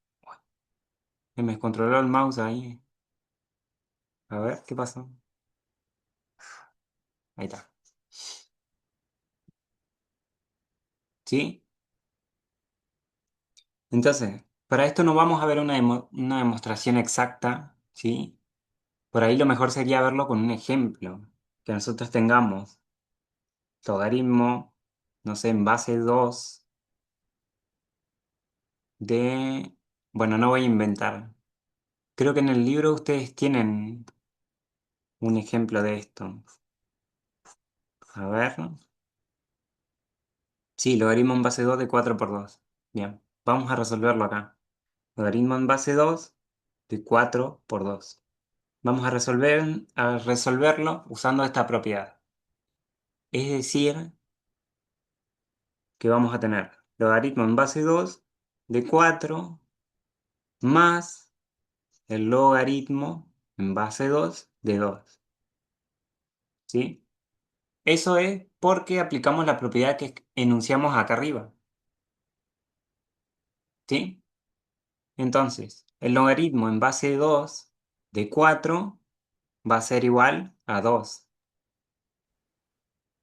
Se me descontroló el mouse ahí. A ver, ¿qué pasó? Ahí está. ¿Sí? Entonces, para esto no vamos a ver una demostración exacta, ¿sí? Por ahí lo mejor sería verlo con un ejemplo. Que nosotros tengamos logaritmo, no sé, en base 2 de... Bueno, no voy a inventar. Creo que en el libro ustedes tienen un ejemplo de esto. A ver. Sí, logaritmo en base 2 de 4 por 2. Bien, vamos a resolverlo acá. Logaritmo en base 2 de 4 por 2. Vamos a resolverlo usando esta propiedad. Es decir, que vamos a tener logaritmo en base 2 de 4 más el logaritmo en base 2 de 2. ¿Sí? Eso es porque aplicamos la propiedad que enunciamos acá arriba. ¿Sí? Entonces, el logaritmo en base 2 de 4 va a ser igual a 2.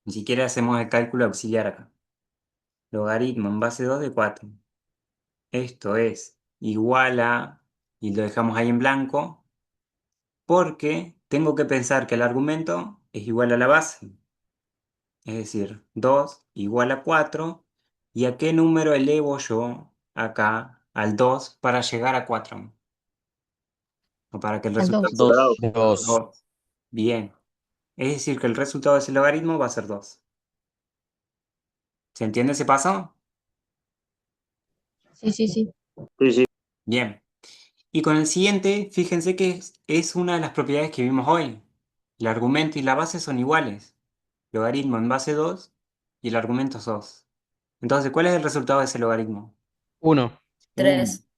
Ni siquiera hacemos el cálculo auxiliar acá. Logaritmo en base 2 de 4. Esto es igual a, y lo dejamos ahí en blanco, porque tengo que pensar que el argumento es igual a la base. Es decir, 2 igual a 4. ¿Y a qué número elevo yo acá al 2 para llegar a 4? O para que el Al resultado 2. sea Dos. 2. 2. Bien. Es decir, que el resultado de ese logaritmo va a ser 2. ¿Se entiende ese paso? Sí, sí, sí. Sí, sí. Bien. Y con el siguiente, fíjense que es una de las propiedades que vimos hoy. El argumento y la base son iguales. Logaritmo en base 2 y el argumento es 2. Entonces, ¿cuál es el resultado de ese logaritmo? 1. 1. 3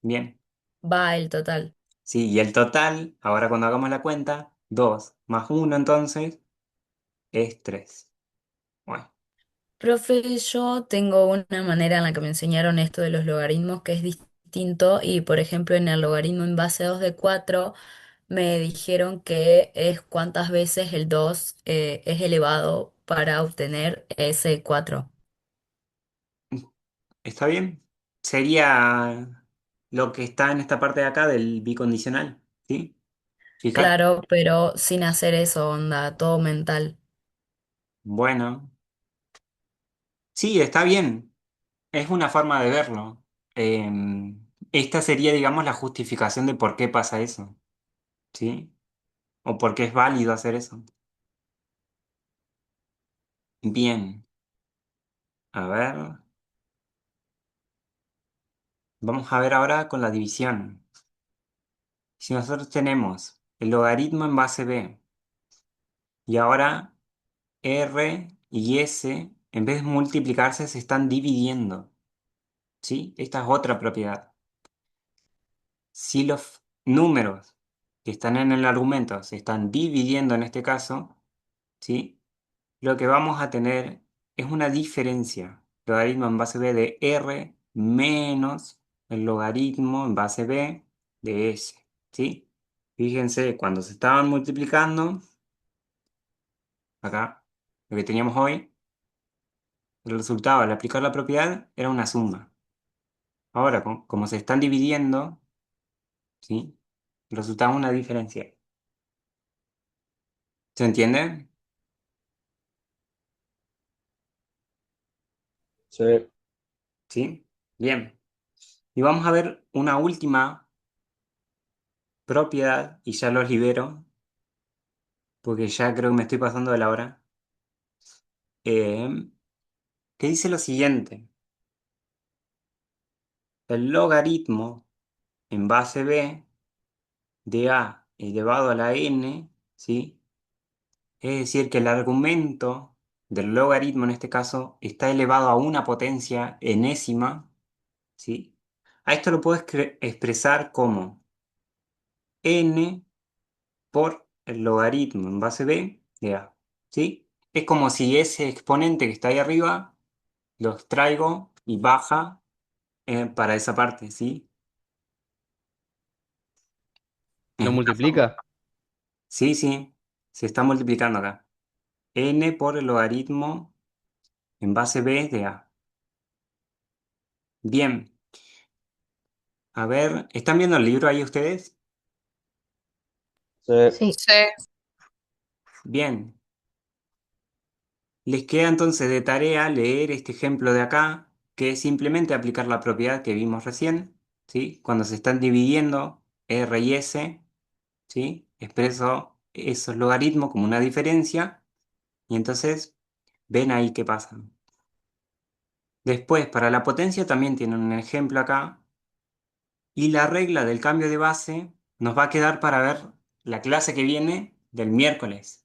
Bien. va el total. Sí, y el total, ahora cuando hagamos la cuenta, 2 más 1 entonces es 3. Bueno, Profe, yo tengo una manera en la que me enseñaron esto de los logaritmos que es distinto y, por ejemplo, en el logaritmo en base 2 de 4 me dijeron que es cuántas veces el 2 es elevado para obtener ese 4. ¿está bien? Sería lo que está en esta parte de acá del bicondicional, ¿sí? Fíjate. Claro, pero sin hacer eso, onda, todo mental. Bueno, sí, está bien. Es una forma de verlo. Esta sería, digamos, la justificación de por qué pasa eso, ¿sí? O por qué es válido hacer eso. Bien, a ver. Vamos a ver ahora con la división. Si nosotros tenemos el logaritmo en base b y ahora r y s, en vez de multiplicarse, se están dividiendo, ¿sí? Esta es otra propiedad. Si los números que están en el argumento se están dividiendo en este caso, ¿sí? Lo que vamos a tener es una diferencia. Logaritmo en base b de r menos el logaritmo en base b de s, ¿sí? Fíjense, cuando se estaban multiplicando, acá, lo que teníamos hoy, el resultado al aplicar la propiedad era una suma. Ahora, como se están dividiendo, ¿sí? El resultado es una diferencia. ¿Se entiende? Sí. ¿Sí? Bien. Y vamos a ver una última propiedad, y ya los libero, porque ya creo que me estoy pasando de la hora. Eh, que dice lo siguiente: el logaritmo en base b de a elevado a la n, ¿sí? Es decir, que el argumento del logaritmo en este caso está elevado a una potencia enésima, ¿sí? A esto lo puedes expresar como n por el logaritmo en base b de a, ¿sí? Es como si ese exponente que está ahí arriba lo extraigo y baja para esa parte, ¿sí? Es ¿Lo una forma. multiplica? Sí, sí, se está multiplicando acá. N por el logaritmo en base b de a. Bien, a ver, ¿están viendo el libro ahí ustedes? Sí. Sí. Sí. Bien, les queda entonces de tarea leer este ejemplo de acá, que es simplemente aplicar la propiedad que vimos recién, ¿sí? Cuando se están dividiendo R y S, ¿sí? Expreso esos logaritmos como una diferencia y entonces ven ahí qué pasa. Después, para la potencia también tienen un ejemplo acá y la regla del cambio de base nos va a quedar para ver la clase que viene del miércoles.